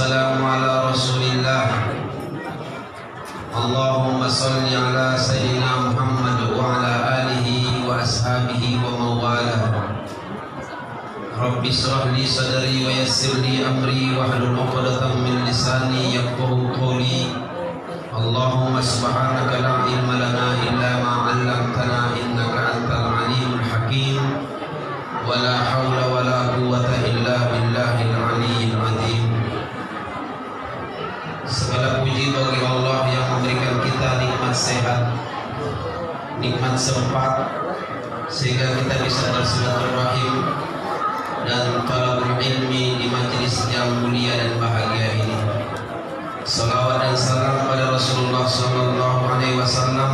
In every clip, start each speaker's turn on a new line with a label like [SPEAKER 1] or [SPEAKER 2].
[SPEAKER 1] wassalamu ala Rasulillah. Allahumma salli ala Sayyidina Muhammad wa ala alihi wa ashabihi wa mawala. Rabbi shrah li sadri wa yassir li amri wa hlul 'uqdatam min lisani yafqahu qawli. Allahumma subhanaka la ilma lana illa ma 'allamtana innaka antal alimul hakim. Wa la hawla wa la quwwata illa billahil aliyyil azim. Segala puji bagi Allah yang memberikan kita nikmat sehat, nikmat sempat, sehingga kita bisa bersilaturahim dan talabul ilmi di majelis yang mulia dan bahagia ini. Salawat dan salam pada Rasulullah sallallahu alaihi wasallam.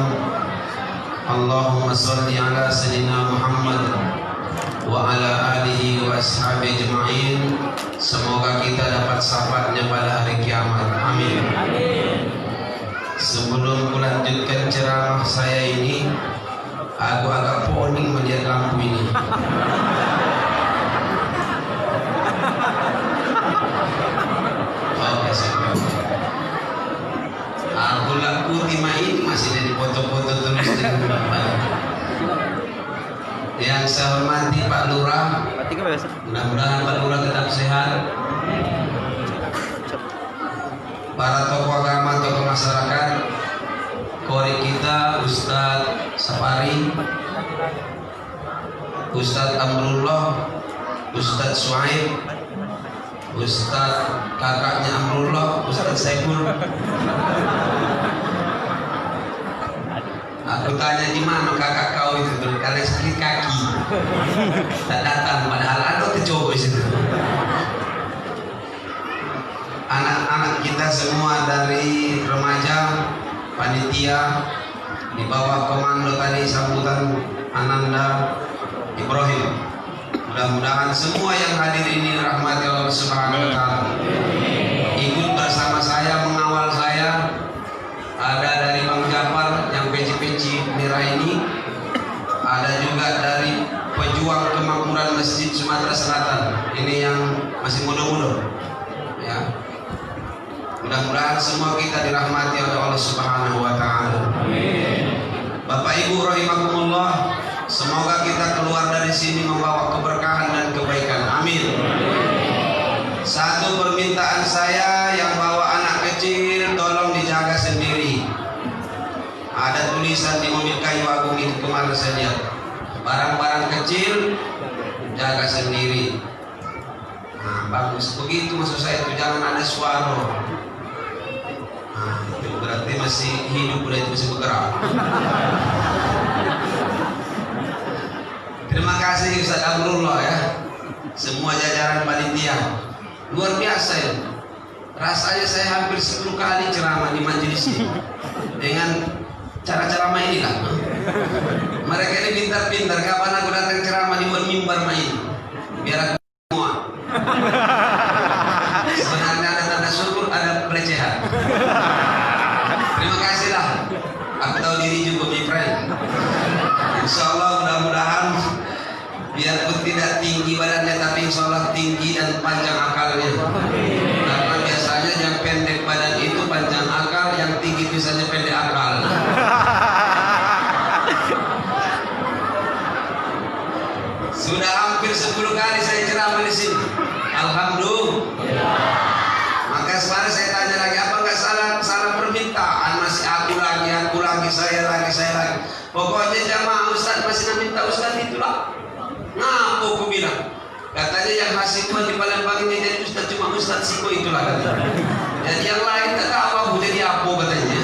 [SPEAKER 1] Allahumma salli ala sayyidina Muhammad wa ala alihi wa ashabihi ajma'in. Semoga kita dapat syafaatnya pada hari kiamat. Amin. Sebelum melanjutkan ceramah saya ini, aku agak poning melihat lampu ini. Oke, aku laku timah ini masih dari foto-foto tulis. Yang saya hormati Pak Lurah, mudah-mudahan Pak Lurah tetap sehat. Para tokoh agama, tokoh masyarakat, kori kita Ustadz Safari, Ustadz Amrullah, Ustadz Suhaib, Ustadz kakaknya Amrullah, Ustadz Saiful. Aku tanya di mana kakak kau itu, karena sakit kaki tak datang, padahal ada kecoba di situ. Anak-anak kita semua dari remaja, panitia di bawah komando tadi sambutan Ananda Ibrahim. Mudah-mudahan semua yang hadir ini rahmati Allah Subhanahu wa taala. Ikut bersama saya, mengawal saya. Ada dari Bang Jafar yang peci-peci merah ini, ada juga dari pejuang kemakmuran Masjid Sumatera Selatan. Ini yang masih muda-muda, ya. Mudah-mudahan semua kita dirahmati oleh Allah Subhanahu wa taala. Amin. Bapak Ibu rahimakumullah, semoga kita keluar dari sini membawa keberkahan dan kebaikan. Amin. Satu permintaan saya, yang bawa anak kecil tolong dijaga sendiri. Ada tulisan di mobil kayu agung itu kemarin saya lihat, barang-barang kecil jaga sendiri. Nah, bagus begitu maksud saya itu, jangan ada suara. Nah, itu berarti masih hidup, udah itu masih bergerak. Terima kasih Ustaz Amrullah ya, semua jajaran panitia. Luar biasa ya. Rasanya saya hampir 10 kali ceramah di majelis ini dengan cara ceramah inilah. Mereka ini pintar-pintar, kapan aku datang ceramah dibuat mimbar main biar aku semua. Sebenarnya ada tanda syukur, ada pelecehan. Terima kasihlah. Aku tahu diri juga, my friend. Insya Allah mudah-mudahan biarpun tidak tinggi badannya, tapi insya Allah tinggi dan panjang akalnya. Karena biasanya yang pendek badan itu panjang akal, yang tinggi biasanya pendek akal. Sudah hampir 10 kali saya ceramah di sini. Alhamdulillah. Maka sekarang saya tanya lagi, apa nggak salah permintaan? Masih aku lagi, saya lagi. Pokoknya jamaah Ustaz masih minta Ustaz itulah. Ngapa aku bilang? Katanya yang hasil Tuhan di Palembang ini jadi Ustaz, cuma Ustaz Siko itulah katanya. Jadi yang lain tak tahu aku jadi apa katanya.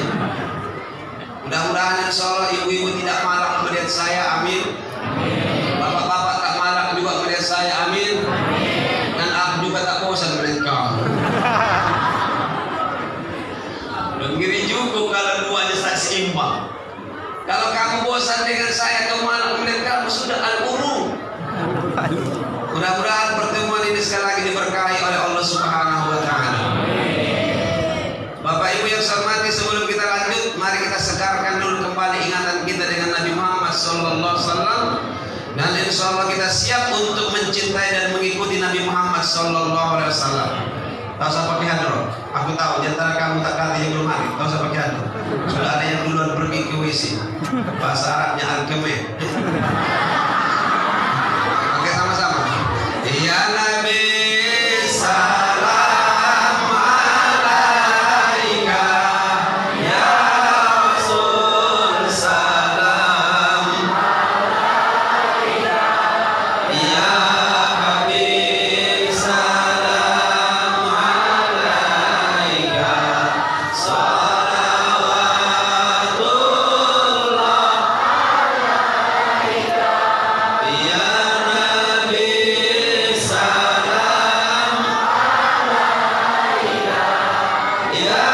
[SPEAKER 1] Mudah-mudahan insya Allah ibu-ibu tidak marah melihat saya, amin. Bapak-bapak tak marah juga melihat saya, amin. Dan aku juga tak bosan mereka. Ngeri juga kalau duanya tak seimbang. Kalau kamu bosan dengan saya, kamu marah melihat kamu, sudah al-urung. Mudah-mudahan pertemuan ini sekali lagi diberkahi oleh Allah Subhanahu wa taala. Bapak Ibu yang saya hormati, sebelum kita lanjut, mari kita segarkan dulu kembali ingatan kita dengan Nabi Muhammad sallallahu alaihi wasallam. Dan insya Allah kita siap untuk mencintai dan mengikuti Nabi Muhammad sallallahu alaihi wasallam. Tahu siapa pakai handro? Aku tahu di antara kamu tak kali yang belum hari. Tahu siapa pakai handro? Sudah ada yang duluan pergi ke WC. Bahasa Arabnya al-kemeh. Oke, sama-sama. Ya Nabi salam alaika, ya Rasul salam alaika, ya Habib salam alaika, salawatullah alaika, ya Nabi salam alaika, ya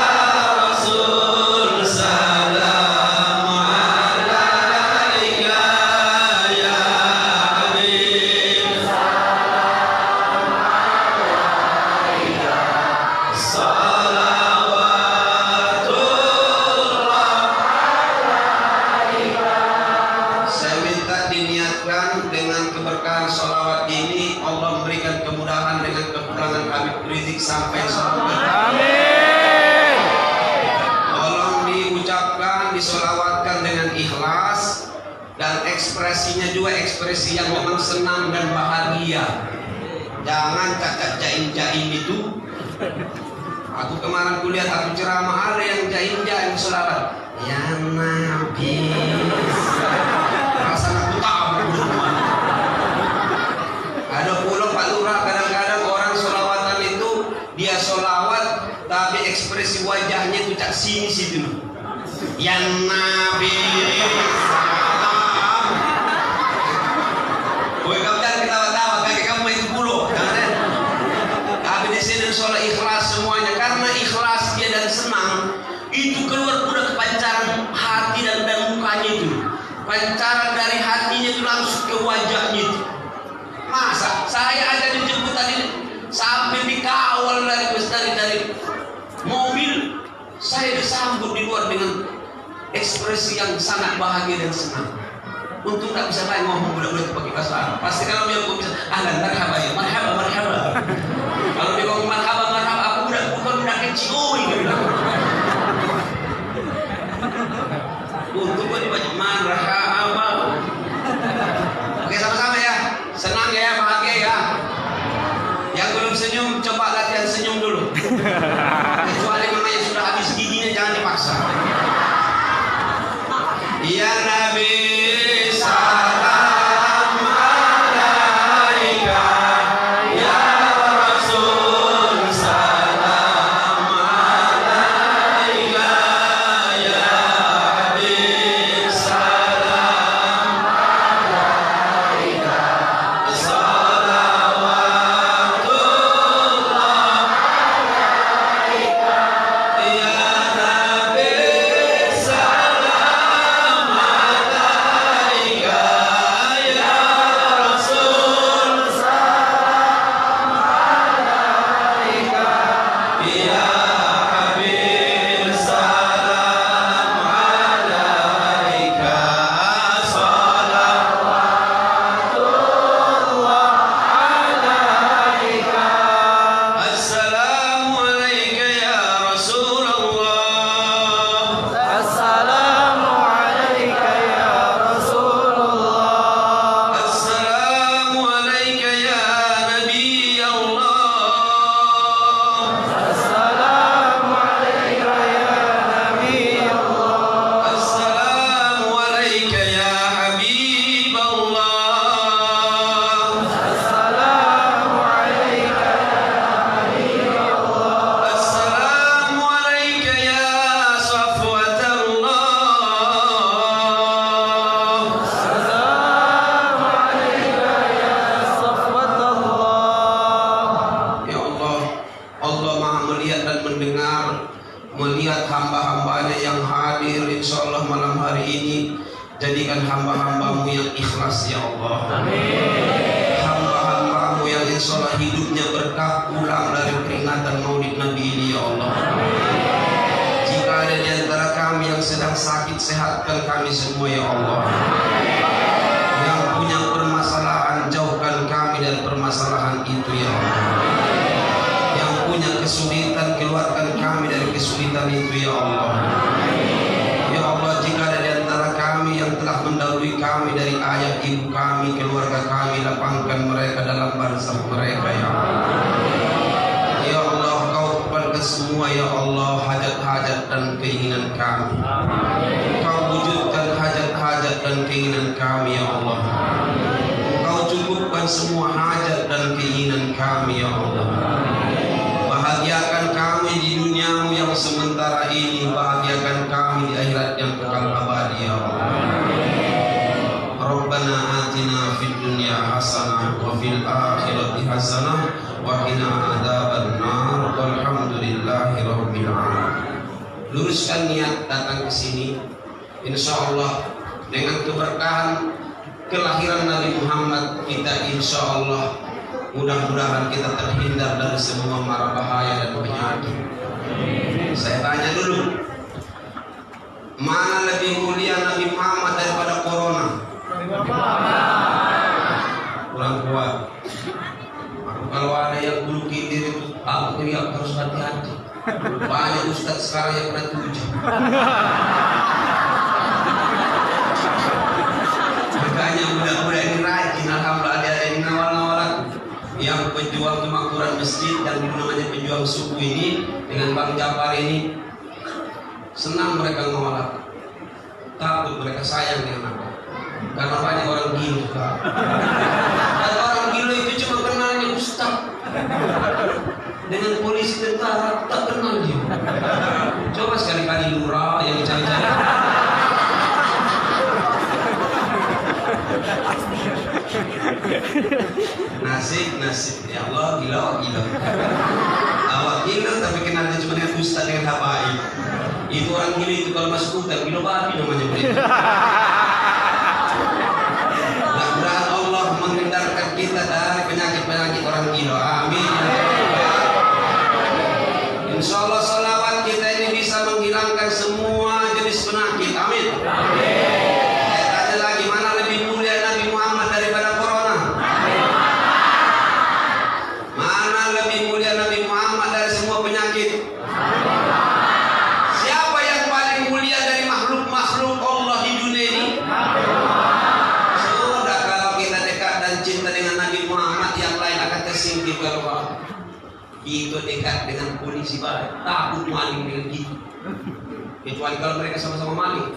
[SPEAKER 1] Rasul salam alaika, ya Habib salawatullah. Saya minta diniatkan dengan keberkahan sholawat ini, Allah memberikan kemudahan dengan kepulangan Habib Rizik sampai surga.
[SPEAKER 2] Amin.
[SPEAKER 1] Tolong diucapkan, disolawatkan dengan ikhlas, dan ekspresinya juga ekspresi yang memang senang dan bahagia. Jangan cacat jaim-jaim itu. Aku kemarin kulihat aku ceramah ada yang jaim-jaim solawat. Ya Nabi. Perasaan aku tahu. Ada pula Pak Lurah, kadang-kadang orang solawatan itu dia solawat tapi ekspresi wajahnya itu cak sini situ. Ya Nabi. Woi, kamu jangan ketawa-tawa, kayak kamu itu bulu. Tapi di sini soal ikhlas semuanya, karena ikhlas dia dan senang itu keluar udah kepancaran hati dan mukanya itu. Pancaran dari hatinya itu langsung ke wajahnya itu. Masa saya ada dijemput tadi sampai dikawal dari mobil, saya disambut di luar dengan ekspresi yang sangat bahagia dan senang. Untung tak bisa lain ngomong budak-budak pakai bahasa Arab. Pasti kalau dia bisa ahlan marhaba ya, marhaba marhaba. Kalau dia ngomong marhaba marhaba, aku bukan budak kecil ini. Untung gua dibanyak marhaba. Oke, sama-sama ya. Senang ya, bahagia ya. Yang belum senyum coba latihan senyum dulu. Kecuali memang yang sudah habis giginya jangan dipaksa. Ya Nabi salam alaika, ya Rasul salam alaika, ya Habib salam alaika, salawatullah alaika, ya Nabi salam alaika, ya Rasul salam alaika, ya Habib salam alaika, salawatullah alaika. Assalamu alayka ya Rasulullah.
[SPEAKER 2] Assalamu alayka ya Rasulullah.
[SPEAKER 1] Assalamu alayka ya Nabi Allah.
[SPEAKER 2] Assalamu alayka ya Nabi Allah.
[SPEAKER 1] Assalamu alayka ya Habib Allah.
[SPEAKER 2] Assalamu alayka ya Nabi Allah.
[SPEAKER 1] Assalamu alayka ya Safwat Allah.
[SPEAKER 2] Assalamu alayka ya Safwat Allah.
[SPEAKER 1] Ya Allah, Allah Maha melihat dan mendengar, melihat hamba-hambanya yang hadir insya Allah malam hari ini. Jadikan hamba-hambamu yang ikhlas ya Allah. Hamba-hambamu yang insya Allah hidupnya berkah pulang dari peringatan maulid Nabi ini ya Allah. Jika ada di antara kami yang sedang sakit, sehatkan kami semua ya Allah. Yang punya permasalahan, jauhkan kami dari permasalahan itu ya Allah. Yang punya kesulitan keluarga kami, lapangkan mereka dalam barzakh mereka ya Allah. Ya Allah, Kau kepada semua ya Allah hajat-hajat dan keinginan kami. Kau wujudkan hajat-hajat dan keinginan kami ya Allah. Kau cukupkan semua hajat dan keinginan kami ya Allah. Bahagiakan kami di duniamu yang sementara ini, bahagiakan kami di akhirat yang kekal abadi ya Allah. Rabbana atina fid dunya hasanah wa fil akhirati hasanah wa qina adzabannar walhamdulillahi rabbil alamin. Luruskan niat datang ke sini, insyaallah dengan keberkahan kelahiran Nabi Muhammad kita, insyaallah mudah-mudahan kita terhindar dari semua mara bahaya dan penyakit. Saya tanya dulu, mana lebih mulia Nabi Muhammad daripada corona? Kurang kuat. Kalau ada yang bulu kindir itu, aku teriak harus hati-hati. Banyak ustaz sekarang yang kena tujuh. Makanya budak-budak ini rajin, alhamdulillah ada yang ngawal-ngawal aku. Yang penjual kemakmuran masjid dan namanya penjual suku ini dengan Bang Jafar ini, senang mereka ngawal aku. Takut mereka sayang dengan aku. Karena banyak orang gila. Dan orang gila itu cuma kenalnya ustaz. Dengan polisi tentara tak kenal dia. Coba sekali-kali lurah yang cari-cari. Nasib ya Allah, gila. Awak gila tapi kenalnya cuma dengan ustaz dengan habaib. Itu orang gila itu kalau masuk hutan gila babi namanya mereka. Mudah-mudahan Allah menghindarkan kita dari penyakit-penyakit orang gila. Amin. Insyaallah salawat kita ini bisa menghilangkan semua jenis penyakit. Amin. Saya tanya lagi, mana lebih mulia Nabi Muhammad daripada corona? Mana lebih mulia Nabi Muhammad dari semua penyakit? Siapa yang paling mulia dari makhluk-makhluk Allah di dunia ini? Sudah, kalau kita dekat dan cinta dengan Nabi Muhammad, yang lain akan tersingkir kalau kita dekat dengan polisi baik, takut maling dengan kita. Kecuali kalau mereka sama-sama maling.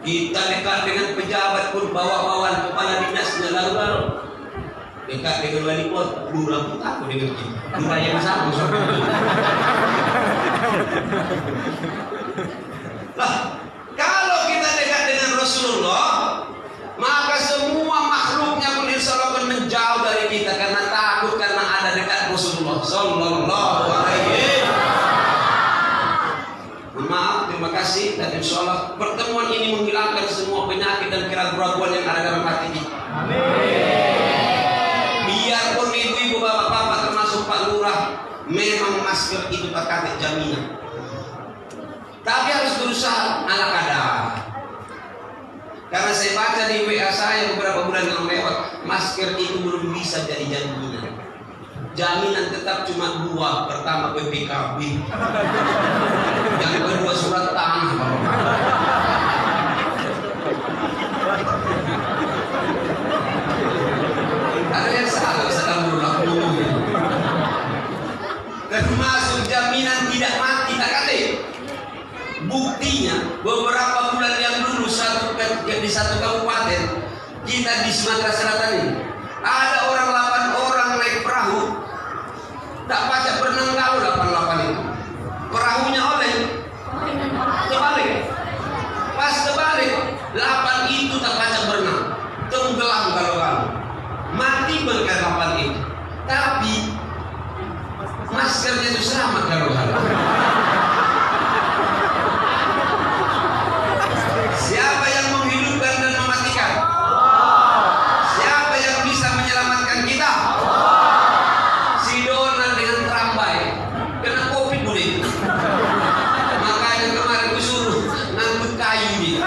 [SPEAKER 1] Kita dekat dengan pejabat pun, bawa-bawaan kepala dinasnya lalu-lalu. Dekat dengan wali kota, lurah pun takut dengan kita. Lurah yang sama. Lah, kalau kita dekat dengan Rasulullah, maka semua makhluknya pun insyaallah akan menjauh dari kita karena takut, karena ada dekat Rasulullah sallallahu alaihi wasallam. Maaf, terima kasih, dan insyaallah pertemuan ini menghilangkan semua penyakit dan keraguan yang ada dalam hati kita. Amin. Biarpun ibu-ibu, bapak-bapak termasuk Pak Lurah, memang masker itu pakai jaminan. Tapi harus berusaha ala kadar. Karena saya baca di WA saya beberapa bulan yang lewat, masker itu belum bisa jadi jaminan. Jaminan tetap cuma dua, pertama PPKB, yang kedua surat tanah. Ada yang salah sedang berlaku. Termasuk jaminan tidak mati, tak kate. Buktinya beberapa bulan yang dulu di satu kabupaten kita di Sumatera Selatan ini ada orang 8 orang naik perahu, tak baca berenang tahu 88 itu. Perahunya oleh terbalik. Pas terbalik 8 itu tak baca berenang, tenggelam kalau mati mereka 8 itu. Tapi maskernya itu selamat kalau Siapa yang menghidupkan dan mematikan? Siapa yang bisa menyelamatkan kita? Si Donald dengan trambai kena COVID boleh. Makanya kemarin disuruh ngangkut kayu dia.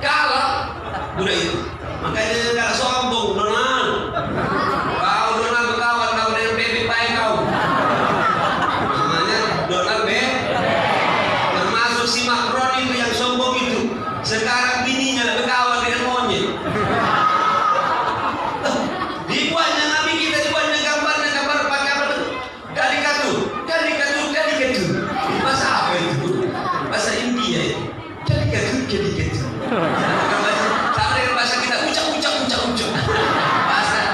[SPEAKER 1] Kalau udah itu, makanya nggak sombong Donald. Kau Donald berkawan kau dengan baby pai kau. Namanya Donald B. Termasuk si Macron itu yang sombong itu. Sekarang bininya lebih kawan dengan monyet. Dibuatnya Nabi kita dibuatnya gambar pakai apa tuh? Karikatur. Bahasa apa itu? Bahasa India itu. Karikatur. Sama dengan bahasa kita ucap.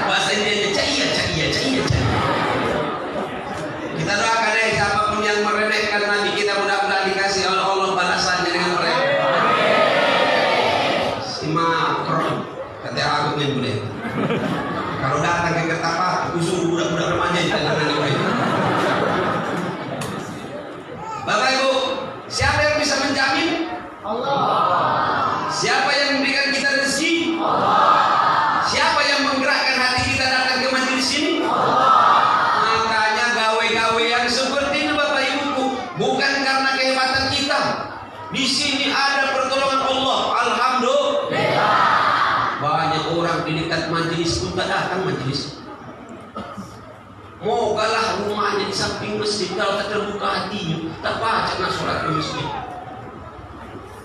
[SPEAKER 1] Bahasa India caiya. Kita doakan siapapun yang meremehkan Nabi kita mudah-mudahan dikasih oleh Allah balasannya dengan mereka. Makro kata aku main boleh. Kalau datang ke Kertapa, usul budak-budak remaja di dalam boleh. Bapak Ibu, siapa yang bisa menjamin? Allah. Siapa yang memberikan kita rezeki? Allah. Siapa yang menggerakkan hati kita datang ke majelis ini? Allah. Makanya gawe-gawe yang seperti ini Bapak Ibu bukan karena kehebatan kita. Di sini ada pertolongan Allah. Alhamdulillah. Banyak orang di dekat majelis pun tak datang majelis. Mau kalah rumahnya di samping masjid, kalau tak terbuka hatinya, tak baca nak sholat di masjid.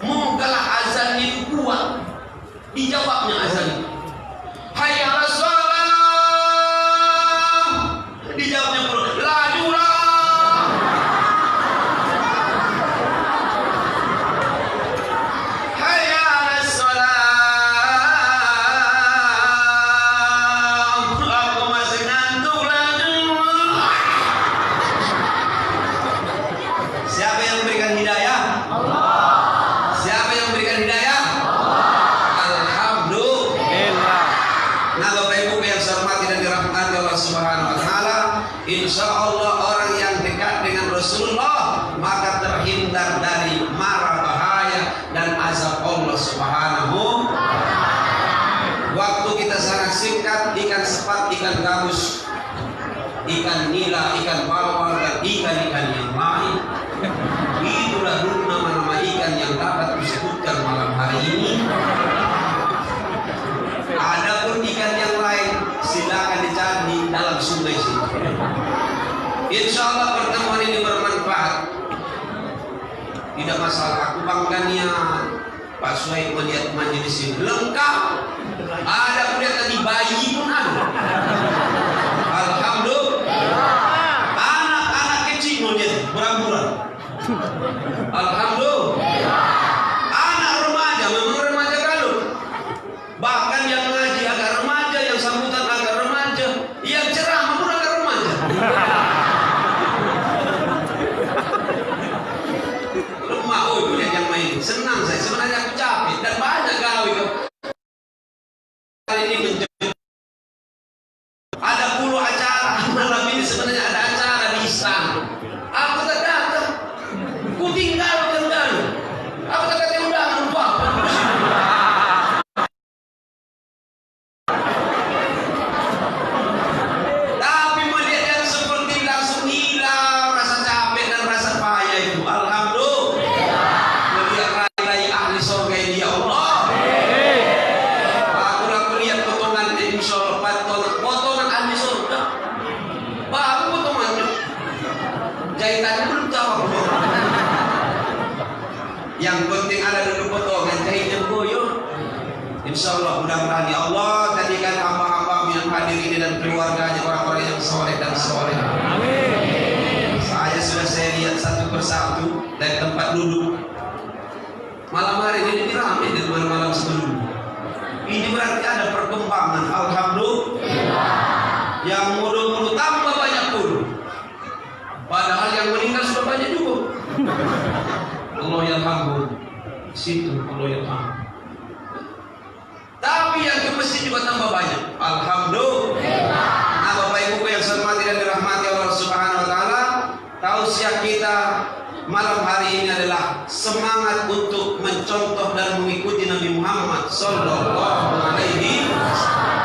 [SPEAKER 1] Mau kalah azannya itu kuat, dijawabnya azan. Hayya 'alas shalah, dijawabnya kuat. Lajulah. Hayya 'alas shalah. Aku masih ngantuk lajulah. Siapa yang memberikan hidayah? Allah. Siapa yang memberikan hidayah? Allah. Alhamdulillah. Nah Bapak Ibu yang saya hormati dan dirahmati Allah Subhanahu wa taala, insya Allah orang yang dekat dengan Rasulullah maka terhindar dari mara bahaya dan azab Allah Subhanahu wa taala. Waktu kita sangat singkat, ikan sepat, ikan gabus, ikan nila, ikan bawal dan ikan-ikan yang lain. Itulah dulu nama-nama ikan yang dapat disebutkan malam hari ini. Adapun ikan yang lain silakan dicari di dalam sungai sini. Insya Allah pertemuan ini bermanfaat. Tidak masalah, aku bangga niat. Pak Suhaib melihat majelis ini lengkap. Ada pun yang tadi bayi pun ada. Alhamdulillah. Anak-anak kecil melihat buram-buram. Alhamdulillah. Anak remaja, memang remaja kalau. Bahkan yang ngaji agak remaja, yang sambutan agak remaja, yang ceramah pun agak remaja. Rumah, lihat yang main. Senang saya, sebenarnya aku capek dan banyak gawe. Kali ini ada puluh acara malam ini, sebenarnya ada acara di istana. Aku tak datang, ku tinggalkan dan aku tak kata undangan untuk apa? Tapi melihat yang seperti langsung hilang rasa capek dan rasa payah itu. Alhamdulillah. Melihat rai-rai ahli surga ini, ya Allah. Aku lihat potongan insya Allah, potongan ahli surga. Baru potongannya, jahitannya belum tahu. Yang penting ada dulu potongan jahitnya goyong. Insya Allah mudah-mudahan ya Allah jadikan hamba-hamba yang hadir ini dan keluarganya orang-orang yang soleh dan soleh. Amin. Saya lihat satu persatu dari tempat duduk. Malam hari ini ramai dari malam-malam sebelumnya. Ini berarti ada perkembangan. Alhamdulillah. Yang muda-muda tambah banyak pun. Padahal yang meninggal sudah banyak juga. Allah yarhamhu. Situ Allah yarhamhu. Tapi yang ke masjid juga tambah banyak. Alhamdulillah. Nah Bapak Ibu yang saya hormati dan dirahmati Allah Subhanahu wa taala, tausiah kita malam hari ini adalah semangat untuk mencontoh dan mengikuti Nabi Muhammad sallallahu alaihi wasallam.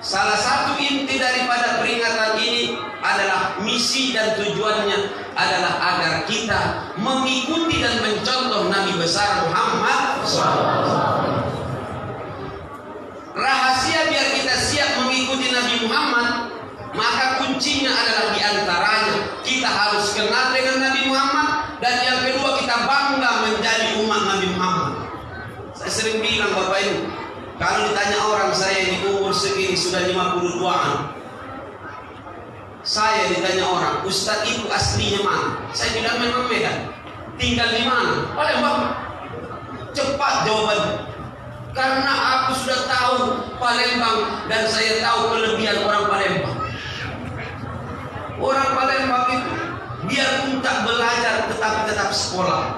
[SPEAKER 1] Salah satu inti daripada peringatan ini adalah misi dan tujuannya adalah agar kita mengikuti dan mencontoh Nabi besar Muhammad SAW. Rahasia biar kita siap mengikuti Nabi Muhammad, maka kuncinya adalah diantaranya kita harus kenal dengan Nabi Muhammad, dan yang kedua kita bangga menjadi umat Nabi Muhammad. sering bilang Bapak Ibu, kalau ditanya orang, saya di umur segini sudah 52-an. Saya ditanya orang, Ustadz itu aslinya mana? Saya bilang memang Medan. Tinggal di mana? Palembang. Cepat jawaban. Karena aku sudah tahu Palembang dan saya tahu kelebihan orang Palembang. Orang Palembang itu biarpun tak belajar tetap sekolah.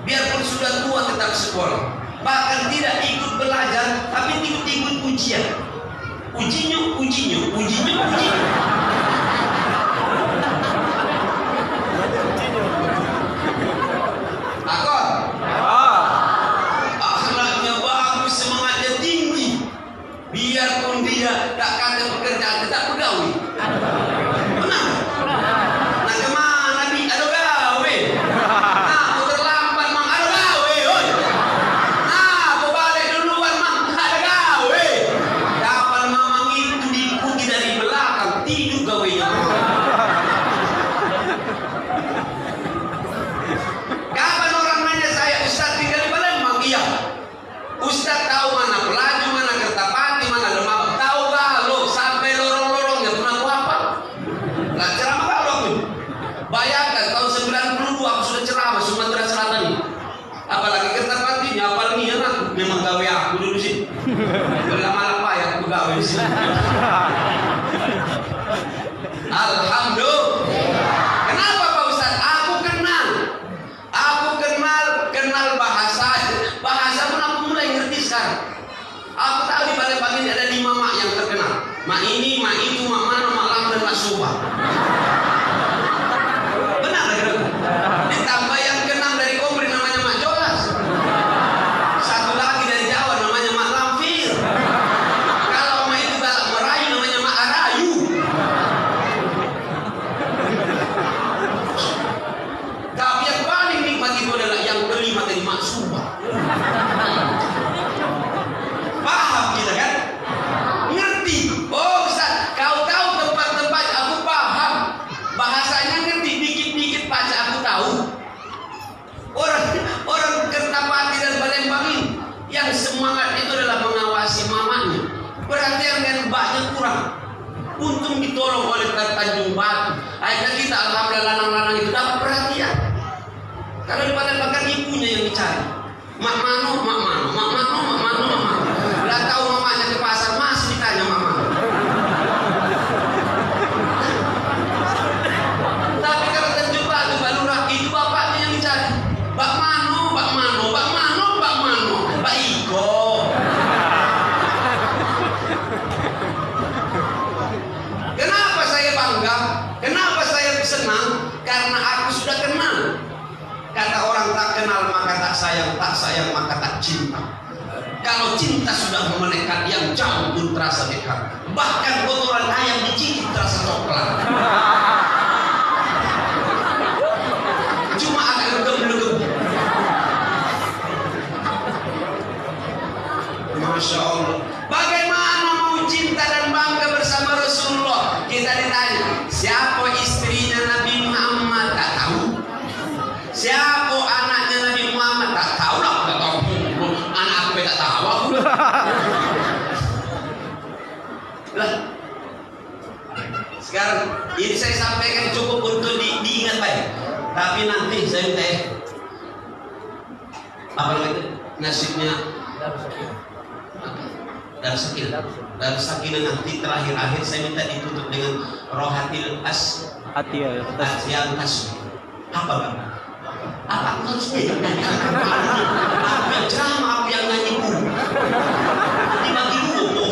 [SPEAKER 1] Biarpun sudah tua tetap sekolah. Bahkan tidak ikut belajar tapi ikut ujian. Ujinya. Akor. Akhlaknya bagus, semangatnya tinggi. Biarpun dia tak ada pekerjaan, tetap pegawai. Benar? Nah kemana bi? Ada gawe. Nah aku terlambat mang, ada gawe. Oi. Nah aku balik duluan mang, ada gawe. Kapan mamang itu diikuti dari belakang, tidur gawenya. Kapan orang nanya saya, Ustaz tinggal di Palembang? Iya. Ustaz tahu mana Pelaju, mana Kertapati, mana Demak. Tahu galau sampai lorong-lorongnya pernah aku hafal. Lah ceramah galau aku. Bayangkan tahun 92 aku sudah ceramah Sumatera Selatan ini. Apalagi Kertapatinya, apal nian aku. Memang gawe aku dulu sih. Lama-lama ya aku gawe sih. Alhamdulillah. Kenapa Pak Ustaz? Aku kenal bahasa pun aku mulai ngerti sekarang. Aku tahu di Palembang ini ada 5 mak yang terkenal. Mak ini, mak itu, mak mana, mak lama dan mak subah. Benar kan? Ditambah yang ke-6 dari Komri namanya Mak Jolas. Satu lagi dari Jawa namanya Mak Lamfir. Kalau mak itu galak merayu namanya Mak Arayu. Tapi yang paling nikmat itu adalah yang kelima tadi Mak Subah. Paham kita kan? Ngerti. Oh Ustaz, kau tahu tempat-tempat, aku paham. Bahasanya ngerti, dikit-dikit baca aku tahu. Orang Kertapati dan Palembang ini yang semangat itu adalah mengawasi mamanya. Perhatian dengan mbaknya kurang. Untung ditolong oleh Tanjung Batu. Akhirnya kita alhamdulillah lanang-lanang itu dapat perhatian. Kalau di Palembang kan ibunya yang dicari. Mak mano. Lah tahu mamanya ke pasar masih ditanya mama. Tapi kalau Tanjung Batu Balurah itu bapaknya yang dicari. Bak mano. Bak Iko. Kenapa saya bangga? Kenapa saya senang? Karena aku sudah kenal. Kata orang tak kenal maka tak sayang maka tak cinta. Kalau cinta sudah melekat, yang jauh pun terasa dekat. Bahkan kotoran ayam dicicip terasa coklat. Cuma agak legem. Masya Allah. Bagaimana mau cinta dan bangga bersama Rasulullah? Kita ditanya, siapa istrinya Nabi Muhammad? Tak tahu. Siapa anaknya Nabi Muhammad? Tak tahu lah. Tak tahu. Anak aku tak tahu aku. Lah. Sekarang ini saya sampaikan cukup untuk diingat baik. Tapi nanti saya minta apa lagi nasibnya Darus Sakinah nanti terakhir saya minta ditutup dengan Rohatil
[SPEAKER 2] Atiyah.
[SPEAKER 1] Apa Bang? Apa harus dia yang nyanyi? Aku yang ceramah, aku yang nyanyi dulu. Dibagi dulu,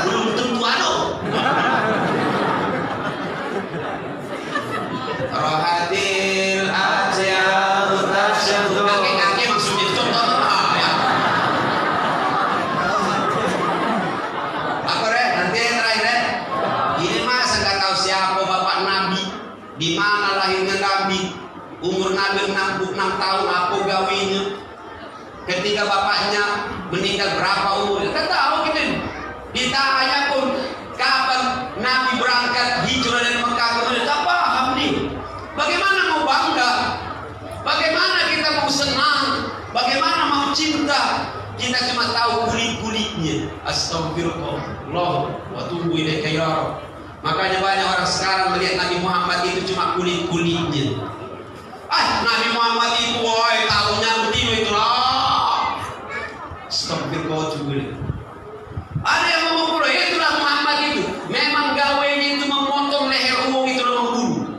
[SPEAKER 1] belum tentu ada. Rohatil Atiyah Utasyadu. Kakek maksudnya contoh apa ya? Apa Rek? Nanti yang terakhir ini masa nggak tahu siapa bapak Nabi, di mana lahirnya Nabi, umur Nabi 66 tahun, apa gawinya, ketika bapaknya meninggal berapa umurnya, nggak tahu kita. Ditanya pun kapan Nabi berangkat hijrah dari Mekah ke Madinah, tak paham nih. Bagaimana mau bangga? Bagaimana kita mau senang? Bagaimana mau mau cinta, kita cuma tahu kulit-kulitnya. Astagfirullah, wa tubu ilaika ya Rabb. Makanya banyak orang sekarang melihat Nabi Muhammad itu cuma kulit-kulitnya. Nabi Muhammad itu, woi, tahunya begini itu lah. Astagfirullah. Ada yang memukul, itulah Muhammad itu. Memang gawainya itu memotong leher umum itu dan membunuh.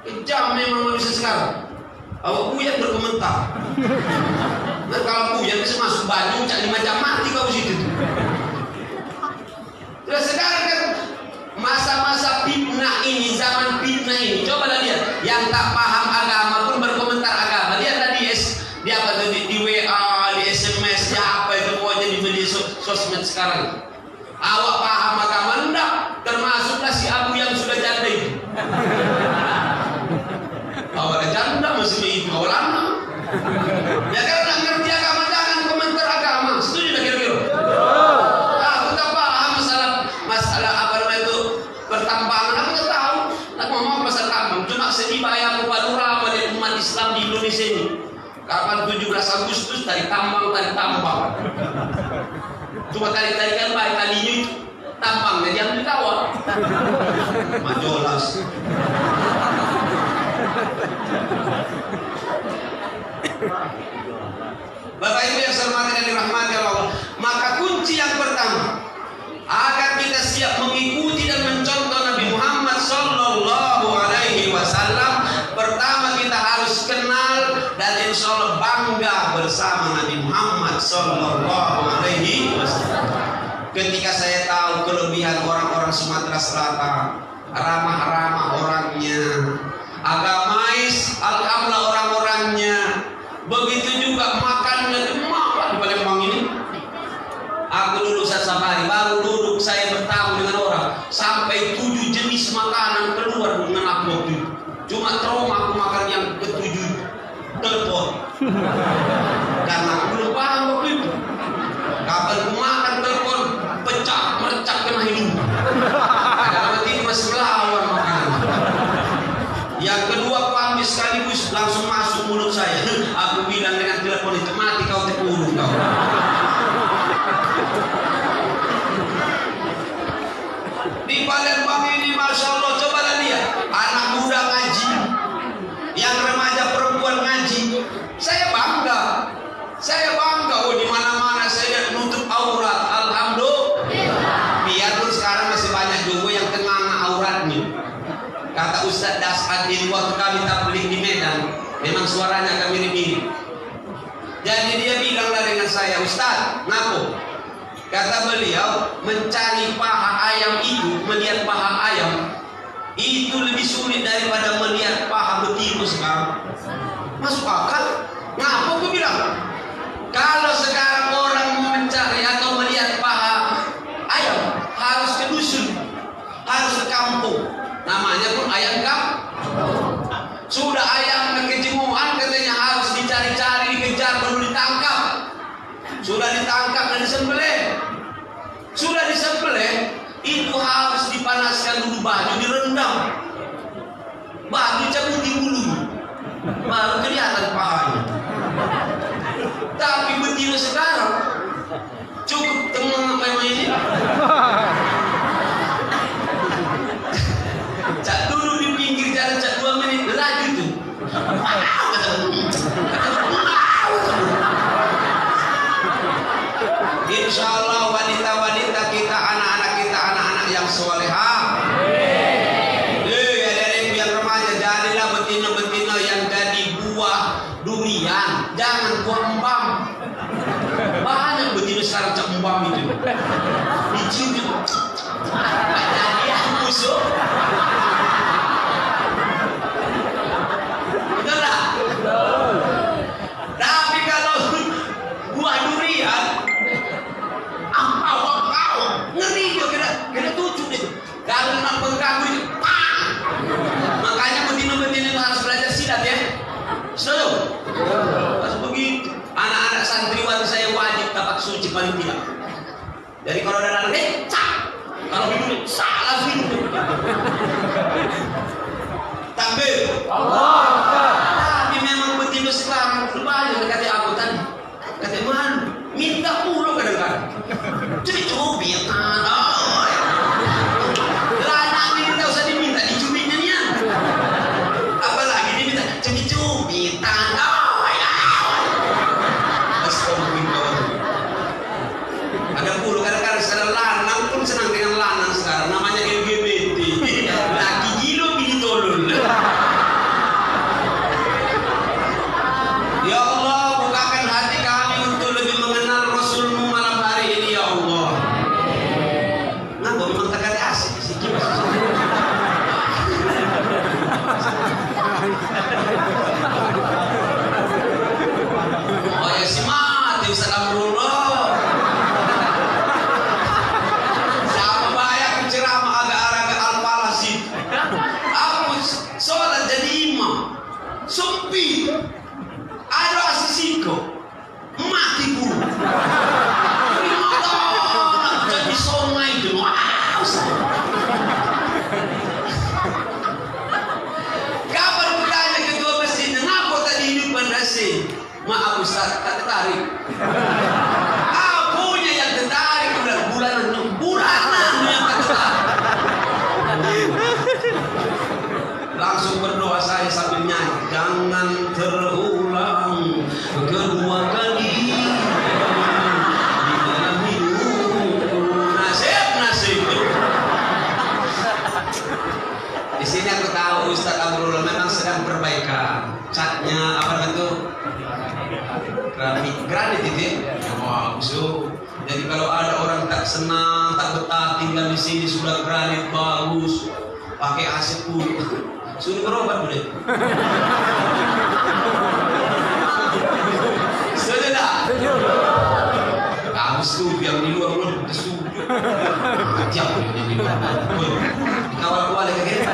[SPEAKER 1] Kejam memang manusia sekarang. Awak buyat berkomentar. Nah, kalau buyat bisa masuk baju, cak 5 jam mati kau situ. Terus sekarang kan masa-masa fitnah ini, zaman fitnah ini, coba lihat, yang tak paham agama pun berkomentar agama. Lihat tadi di apa tuh di WA, di SMS, di apa itu pokoknya di media sosmed sekarang. Awak paham agama enggak? Termasuklah si Abu yang sudah janda itu. Awak janda masih begitu awalnya. Ya kalau nak ngerti agama jangan komentar agama. Setuju tak kira-kira? Aku tak paham masalah apa namanya itu pertambangan. Aku tak tahu. Nak ngomong pasal tambang. Cuma sedih bayar kepada ulama dari umat Islam di Indonesia ini. Kapan 17 Agustus dari tambang. Cuma tadi-tadi kan baik tadinya itu tambang. Jadi yang ditawar. Majolas. Bapak Ibu yang saya hormati dan dirahmati Allah, maka kunci yang pertama agar kita siap mengikuti dan mencontoh Nabi Muhammad Sallallahu Alaihi Wasallam, pertama kita harus kenal dan insya Allah bangga bersama Nabi Muhammad Sallallahu Alaihi Wasallam. Ketika saya tahu kelebihan orang-orang Sumatera Selatan, ramah-ramah orangnya, agamais, alhamdulillah orang-orangnya. Begitu juga makannya cuma di Palembang ini. Aku dulu safari, baru duduk saya bertamu dengan orang sampai 7 jenis makanan keluar dengan aku waktu itu. Cuma trauma aku makan yang ke-7 telepon. Karena aku belum paham waktu itu. Kapan aku makan telepon pecah, merecak kena hidung. Dalam hati masih melawan makanan. Yang kedua aku ambil sekaligus langsung masuk mulut saya. Aku bilang dengan telepon itu, mati kau terpuruk kau. Di Palembang ini Masya Allah, cobalah lihat anak muda ngaji, yang remaja perempuan ngaji. Saya bangga. Oh di mana-mana saya lihat nutup aurat. Alhamdulillah. Biarpun sekarang masih banyak juga yang tengah auratnya. Kata Ustaz Das'ad ini waktu kami tabligh di Medan, memang suaranya agak mirip-mirip. Jadi dia bilanglah dengan saya, Ustaz, ngapo? Kata beliau, mencari paha ayam itu, melihat paha ayam itu lebih sulit daripada melihat paha betina sekarang. Masuk akal? Ngapo aku bilang? Kalau sekarang orang mau mencari atau melihat paha ayam, harus ke dusun, harus ke kampung. Namanya pun ayam kampung. Sudah ayam kejemuan katanya harus dicari-cari, dikejar, baru ditangkap. Sudah ditangkap dan disembelih. Sudah disembelih, itu harus dipanaskan dulu, baju direndam. Baju cabuti bulu, baru kelihatan pahanya. Tapi betina sekarang cukup tengah apa ini. Cak dulu di pinggir jalan, cak 2 menit laju tuh. Insya Allah wanita-wanita kita, anak-anak kita, anak-anak yang solehah. Adik-adik yang remaja, jadilah betina-betina yang jadi buah durian, jangan buah embam. Banyak betina sekarang cak embam itu. Dicium, jadi yang musuh. Tapi kalau buah durian, ngeri dia, kena tujuh deh. Kalau nak mengganggu itu, makanya betina-betina itu harus belajar silat ya. Setuju? Harus begitu. Anak-anak santriwan saya wajib dapat suci paling tidak. Jadi kalau ada anak cak, kalau hidup salah hidup. Takbir. Allah. Tapi memang betina sekarang banyak kata aku tadi. tertarik. Akunya yang tertarik. Bulanan yang tertarik. Langsung berdoa saya sambil nyanyi, jangan terulang kedua kali di dalam hidupku. Nasib. Di sini aku tahu Ustaz Amrul memang sedang perbaikan. Catnya apa itu? Granit itu. Bagus. Jadi kalau ada orang tak senang, tak betah tinggal di sini sudah granit bagus, pakai AC pun, suruh berobat boleh. Setuju tak? Kamu setuju yang di luar belum setuju. Tiap yang di luar. Dikawal kuali kaget.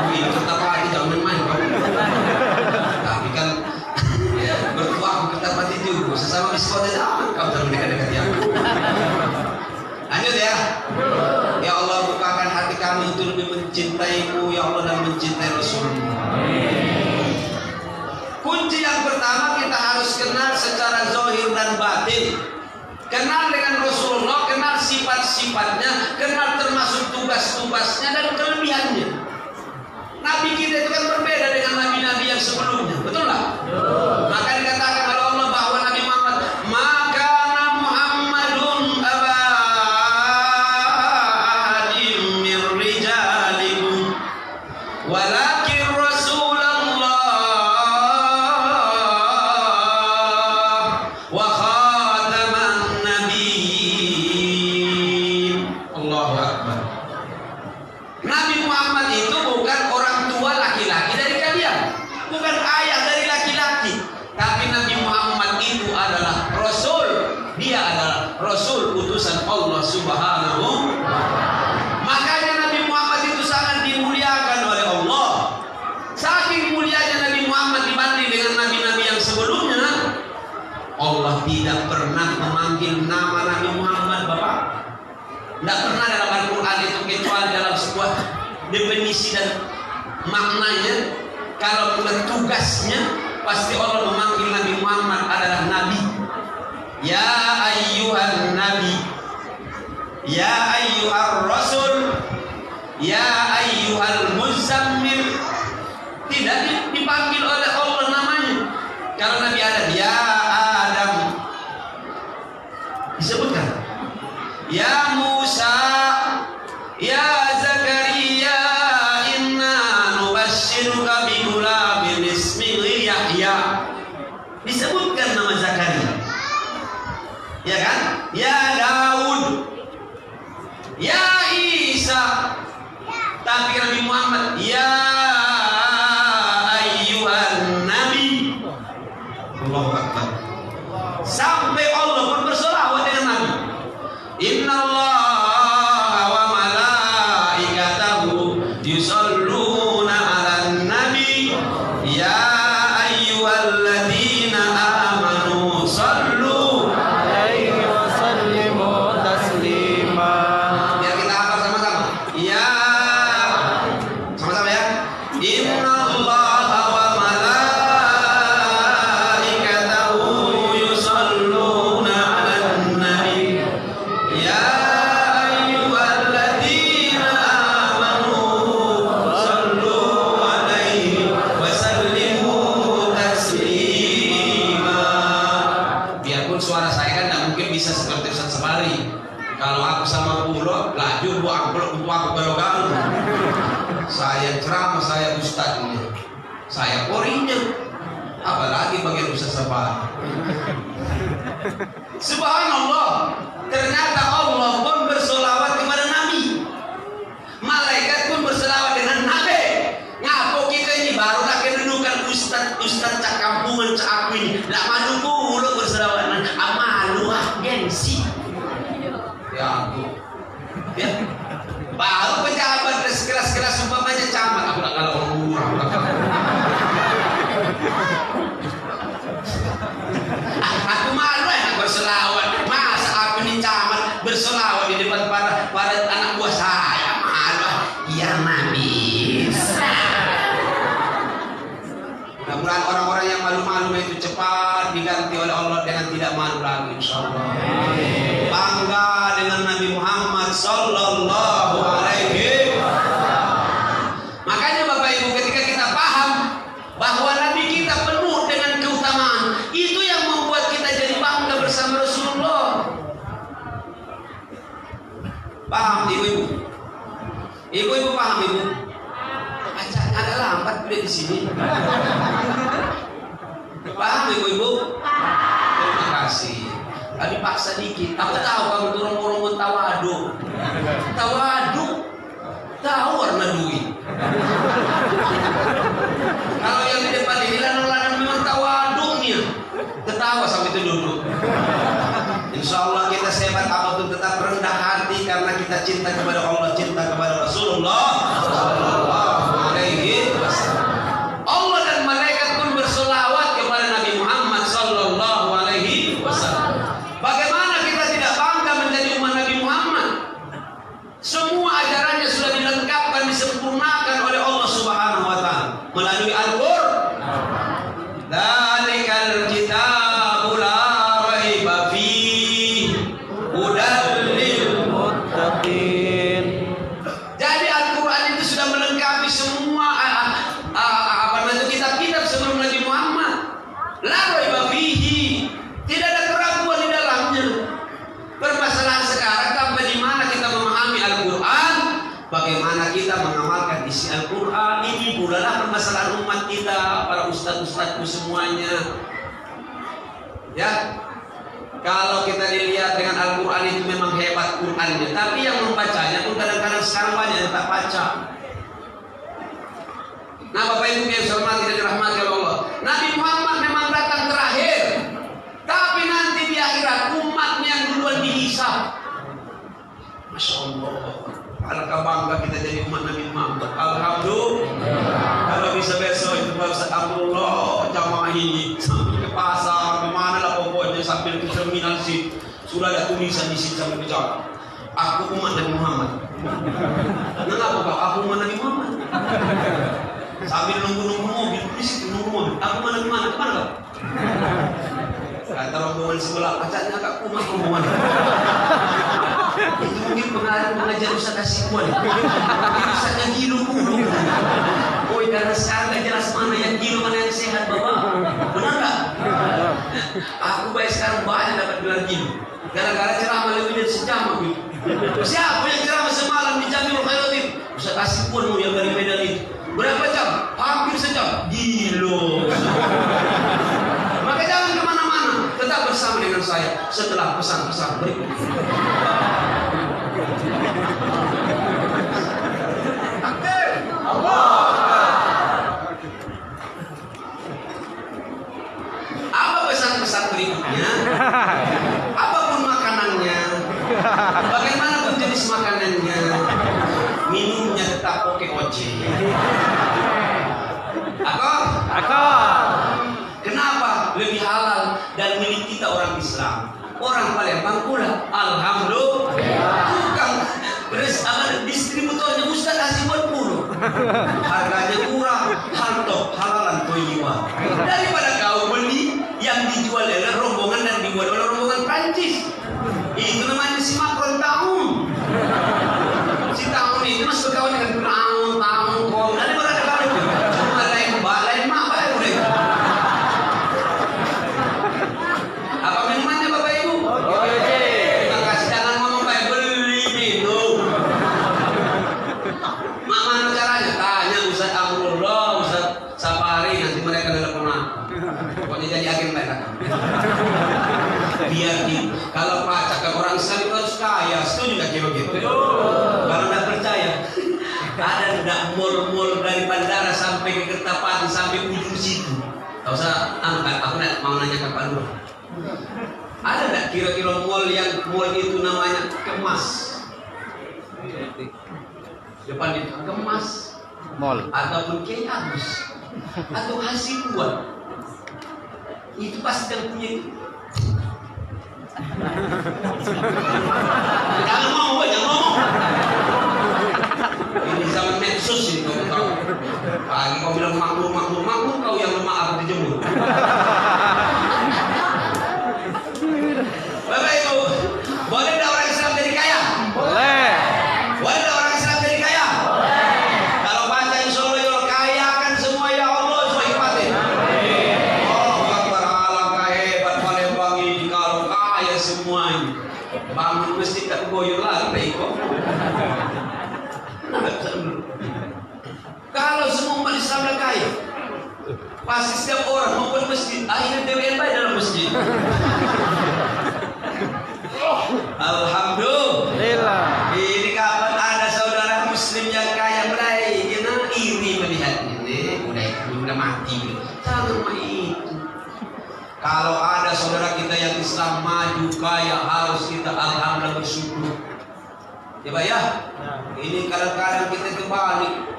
[SPEAKER 1] Wih, kata pagi jangan main kau. Tapi kan bertuah kita mati juga. Sesama biskot tidak. Kau terlalu dekat-dekat ya. Lanjut ya. Ya Allah, bukakan hati kami untuk lebih mencintaimu ya Allah dan mencintai Rasulmu. Kunci yang pertama kita harus kenal secara zahir dan batin. Kenal dengan Rasulullah, kenal sifat-sifatnya, kenal termasuk tugas-tugasnya dan kelebihannya. Nabi kita itu kan berbeda dengan nabi-nabi yang sebelumnya, betul tak? Maka dikatakan oleh Allah bahwa Nabi Muhammad, maka Muhammadun aba ahadin min rijalikum walakin Rasulullah wa khataman nabiyyin. Allahu Akbar. Nabi Muhammad itu bukan orang tua laki-laki dari kalian, bukan ayah dari laki-laki, tapi Nabi Muhammad itu adalah Rasul. Dia adalah Rasul utusan Allah Subhanahu. Makanya Nabi Muhammad itu sangat dimuliakan oleh Allah. Saking mulianya Nabi Muhammad dibanding dengan nabi-nabi yang sebelumnya, Allah tidak pernah memanggil nama Nabi Muhammad Bapak. Tidak pernah dalam Al-Quran itu kecuali dalam sebuah definisi dan maknanya. Kalau bukan tugasnya, pasti Allah memanggil Nabi Muhammad adalah Nabi. Ya ayyuhan Nabi, ya ayyuhar Rasul, ya ayyuhal Muzammil. Tidak dipanggil oleh Allah namanya. Kalau Nabi Adam, ya Adam, disebutkan. Ya Musa, ya Zakaria, inna nubashiruka bi ghulamin ismihi Yahya. Disebutkan nama Zakaria. Ya kan? Ya Daud, ya Isa. Tapi Nabi Muhammad, ya ayyuhan Nabi. Allahu Akbar. Sampai Allah pun berselawat dengan Nabi. Inna Allah wa malaikatahu yusalluna 'alan nabi ya ayyuhalladzina amanu sallu
[SPEAKER 2] alaihi wa sallimu taslima.
[SPEAKER 1] Biar kita hafal sama-sama. Ya, sama-sama ya. Inna Allah wa malaikatahu yusalluna 'alan nabi ya ayyuhalladzina amanu sallu alaihi wa sallimu taslima. Biarpun suara saya kan tidak mungkin bisa seperti Ustaz Sabari. Kalau aku sama Pulo, laju buat amplop untuk aku belokan. Saya ceramah, saya ustadznya, saya korinya. Apalagi bagian Ustaz Sabari. Subhanallah, ternyata Allah pun bersolawat kepada Nabi. Malaikat pun bersolawat dengan Nabi. Ngapo kita ini baru nak kedudukan ustaz cak kampungan cak aku ini. Nak malu pula bersolawat. Malu gengsi. Ya ampun. Ya. Baru pejabat keras-keras umpamanya camat. Aku nak kalau orang murah. Aku malu nak berselawat. Masa aku ini camat berselawat di depan para anak buah saya. Malu. Ya Nabi. Mudah-mudahan orang-orang yang malu-malu itu cepat diganti oleh Allah dengan tidak malu lagi, insyaallah. Bangga dengan Nabi Muhammad sallallahu alaihi wasallam. Makanya Bapak Ibu, ketika kita paham bahwa Nabi kita penuh dengan keutamaan, itu yang membuat kita jadi bangga bersama Rasulullah. Paham ibu-ibu? Ibu-ibu paham ibu? Ada lambat udah di sini. Paham ibu-ibu? Terima kasih. Tadi paksa dikit. Aku tahu kamu turun-turun tawaduk. Tawaduk tahu warna duit. Kalau yang di depan ini lanan-lanan memang tawaduknya. Ketawa sampai itu duduk. Insya Allah kita sebat apapun tetap rendah hati karena kita cinta kepada Allah, cinta kepada Rasulullah sallallahu alaihi wasallam. Allah dan malaikat pun bersolawat kepada Nabi Muhammad sallallahu alaihi wasallam. Bagaimana kita tidak bangga menjadi umat Nabi Muhammad? Semua ajarannya sudah dilengkapkan, disempurnakan oleh Allah Subhanahu wa taala melalui Al-Qur'an. Dzalikal kitabul la raiba fihi hudal lil muttaqin. Jadi Al-Qur'an itu sudah melengkapi semua kitab-kitab sebelum Nabi Muhammad. La raiba fihi, tidak ada keraguan di dalamnya. Permasalahan sekarang di mana kita memahami Al-Qur'an, bagaimana kita mengamalkan isi Al-Qur'an. Ini bukanlah permasalahan umat kita, para ustaz-ustazku semuanya. Ya, kalau kita dilihat dengan Al-Quran itu memang hebat Qurannya, tapi yang membacanya pun kadang-kadang sekarang banyak yang tak baca. Nah Bapak Ibu yang saya hormati dan dirahmati oleh Allah, Nabi Muhammad memang datang terakhir, tapi nanti di akhirat umatnya yang duluan dihisab. Masya Allah, alangkah bangga kita jadi umat Nabi Muhammad. Alhamdulillah. Kalau bisa besok itu Pak Ustaz Abdullah jamaah ini sambil ke pasar, kemana lah pokoknya, sambil ke terminal sih sudah ada tulisan di sini sambil berjalan. Aku umat Nabi Muhammad. Kenapa kau? Aku umat Nabi Muhammad. Sambil nunggu mobil di situ, nunggu mobil. Aku umat Nabi Muhammad. Kemana kau? Kata rombongan sebelah, pacarnya aku umat rombongan. Itu mungkin pengajar Ustaz Asyikuan. Ustaznya gilo dulu. Oh, karena sekarang gak jelas mana yang gilo, mana yang sehat Bapak. Benar gak? Aku baik sekarang banyak dapat gelar gilo. Gara-gara ceramah lebih dari sejam aku. Siapa yang ceramah semalam di Jamiul Khairuddin? Ustaz Asyikuan mau yang dari Medan itu. Berapa jam? Hampir sejam. Gilo. Maka jangan kemana-mana, tetap bersama dengan saya setelah pesan-pesan berikut. Apa pesan-pesan berikutnya? Apapun makanannya, bagaimanapun jenis makanannya, minumnya tetap oke-oce. Aku. Kenapa? Lebih halal dan milik kita orang Islam. Orang Palembang pula, alhamdulillah. Tukang distributornya Ustaz kasih buat puluh. Harganya murah, halalan toyiwa. Daripada kau beli yang dijual oleh rombongan dan dibuat oleh rombongan Prancis. Itu namanya si Macron tahun. Si tahun itu mas berkawan dengan tahun. Ada berada kali itu. Cuma lain mak baru deh. Apa minumannya Bapak Ibu? Terima kasih, jangan ngomong kayak beli minum. Mana caranya? Tanya Ustaz Amrullah, Ustaz Safari, nanti mereka telepon aku. Pokoknya jadi agen mereka. Biar kalau pacak orang Islam itu harus kaya, setuju nggak gitu? Kalau nggak percaya, ada nggak mall dari bandara sampai ke Kertapati sampai ujung situ? Tahu usah, aku mau nanya ke Pak Lurah. Ada nggak kira-kira mall itu namanya Kemas? Depan itu Kemas,
[SPEAKER 2] Mall
[SPEAKER 1] ataupun Kiai Agus, atau Hasibuan? Itu pasti yang punya itu. Jangan ngomong. Ini zaman Yesus ini kau tahu. Pagi kau bilang makmur kau yang lemah aku dijemur. Bapak Ibu, boleh tidak orang Islam jadi kaya?
[SPEAKER 2] Boleh.
[SPEAKER 1] Boleh tidak orang Islam jadi kaya? Kalau baca insya Allah kaya akan semua ya Allah semua hikmatin. Oh Akbar, alangkah hebat Palembang ini kalau kaya semuanya. Bangun masjid tak goyang lagi kok. Kalau semua umat Islam dah kaya, pasti setiap orang membuat masjid, akhirnya DWN baik dalam masjid. Alhamdulillah. Ini kapan ada saudara Muslim yang kaya mulai, dia iri melihat ini, udah mati. Jangan main itu. Kalau ada saudara kita yang Islam maju kaya, harus kita alhamdulillah bersyukur. Ya Pak ya, ini kadang-kadang kita kebalik.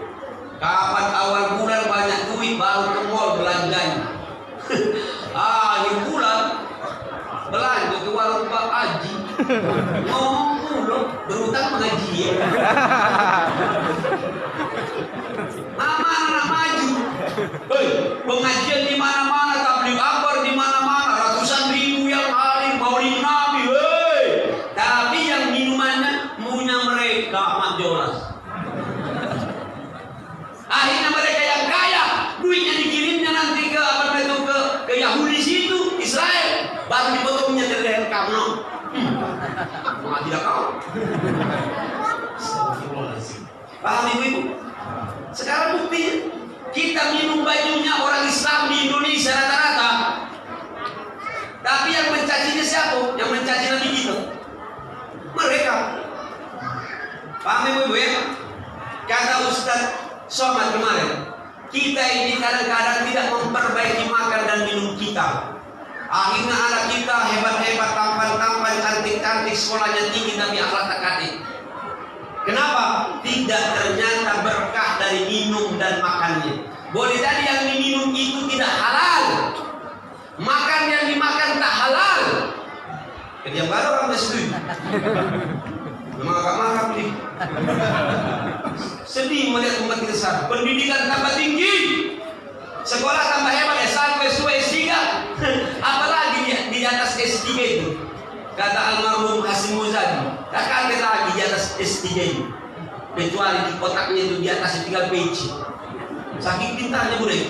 [SPEAKER 1] Kapan awal bulan banyak duit baru ke mall belanjanya. Akhir bulan belanja ke warung Pak Haji. Ngomong dulu berutang mengaji ya. Mana maju. Hei, pengajian di mana-mana, tabligh akbar di mana-mana, ratusan ribu yang hadir maulid Nabi. Hei, tapi yang minumannya punya mereka amat jelas. Akhirnya mereka yang kaya, duitnya dikirimnya nanti ke apa itu ke Yahudi situ, Israel, baru dipotongnya dari leher kamu. Tidak kau. Paham ibu? Sekarang bukti kita minum bajunya orang Islam di Indonesia rata-rata. Tapi yang mencacinya siapa? Yang mencaci Nabi kita? Mereka. Paham ibu ya? Kata Ustaz Somad kemarin, kita ini kadang-kadang tidak memperbaiki makan dan minum kita. Akhirnya anak kita hebat-hebat, tampan-tampan, cantik-cantik, sekolahnya tinggi tapi akhlak tak katik. Kenapa? Tidak ternyata berkah dari minum dan makannya. Boleh jadi yang diminum itu tidak halal, makan yang dimakan tak halal. Kerja baru orang setuju. Memang agak marah nih. Sedih melihat umat kita sekarang. Pendidikan tambah tinggi, sekolah tambah hebat, S1, S2, S3, apalagi di atas S3 itu. Kata almarhum Hasim Muzadi, tak ada lagi di atas S3 itu, kecuali di kotaknya itu di atas tinggal page. Saking pintarnya boleh.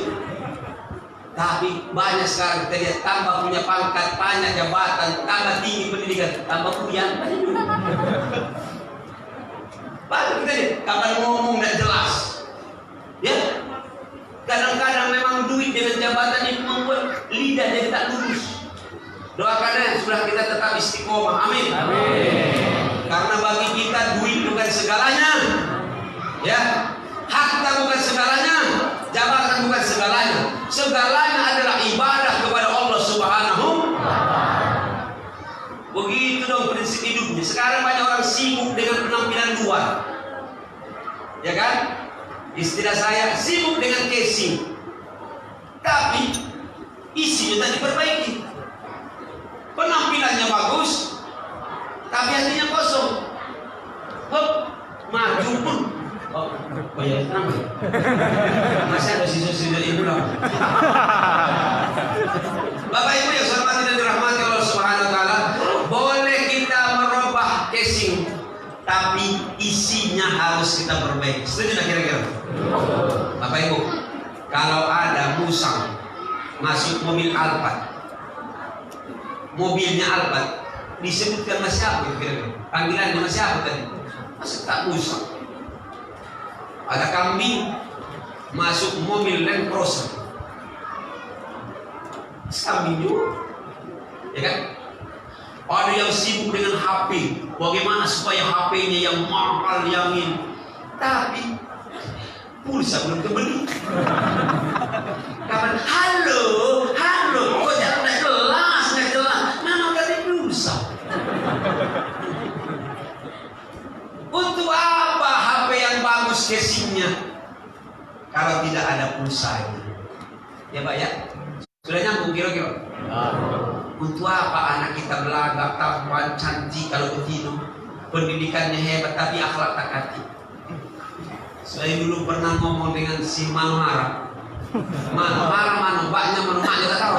[SPEAKER 1] Tapi banyak sekarang kita lihat tambah punya pangkat, banyak jabatan, tambah tinggi pendidikan, tambah punya. Baru kita lihat kapan ngomong tidak jelas. Ya, kadang-kadang memang duit dengan jabatan itu membuat lidah jadi tak lurus. Doakannya sudah kita tetap istiqomah. Amin. Amin. Karena bagi kita duit bukan segalanya. Ya, harta bukan segalanya, jabatan bukan segalanya. Segalanya adalah ibadah kepada Allah Subhanahu. Begitu dong prinsip hidupnya. Sekarang banyak orang sibuk dengan penampilan luar, ya kan? Istilah saya sibuk dengan casing, tapi isinya tak diperbaiki. Penampilannya bagus, tapi hatinya kosong. Hop, maju pun. Oh ya, kenapa? Masih ada sisa-sisa ibu lah. Bapak Ibu yang saya hormati dan dirahmati Allah Subhanahu wa taala, boleh kita merubah casing, tapi isinya harus kita perbaiki. Setuju tak kira-kira? Bapak Ibu, kalau ada musang masuk mobil Alphard, mobilnya Alphard, disebutkan nama siapa kira-kira? Panggilan nama siapa tadi? Masuk tak musang. Ada kambing masuk mobil Land Cruiser, kambing juga, ya kan? Ada yang sibuk dengan HP, bagaimana supaya HP-nya yang mahal yang ini, tapi pulsa belum kebeli. Kapan? Halo, kok jangan nggak jelas, memang tadi pulsa. Untuk apa HP yang bagus casingnya kalau tidak ada pulsanya? Ya Pak ya, sudah nyambung kira-kira. Untuk apa anak kita belagak, tampan, cantik kalau begitu, pendidikannya hebat tapi akhlak tak hati? Saya dulu pernah ngomong dengan si Manohara. Mano baknya tak tahu.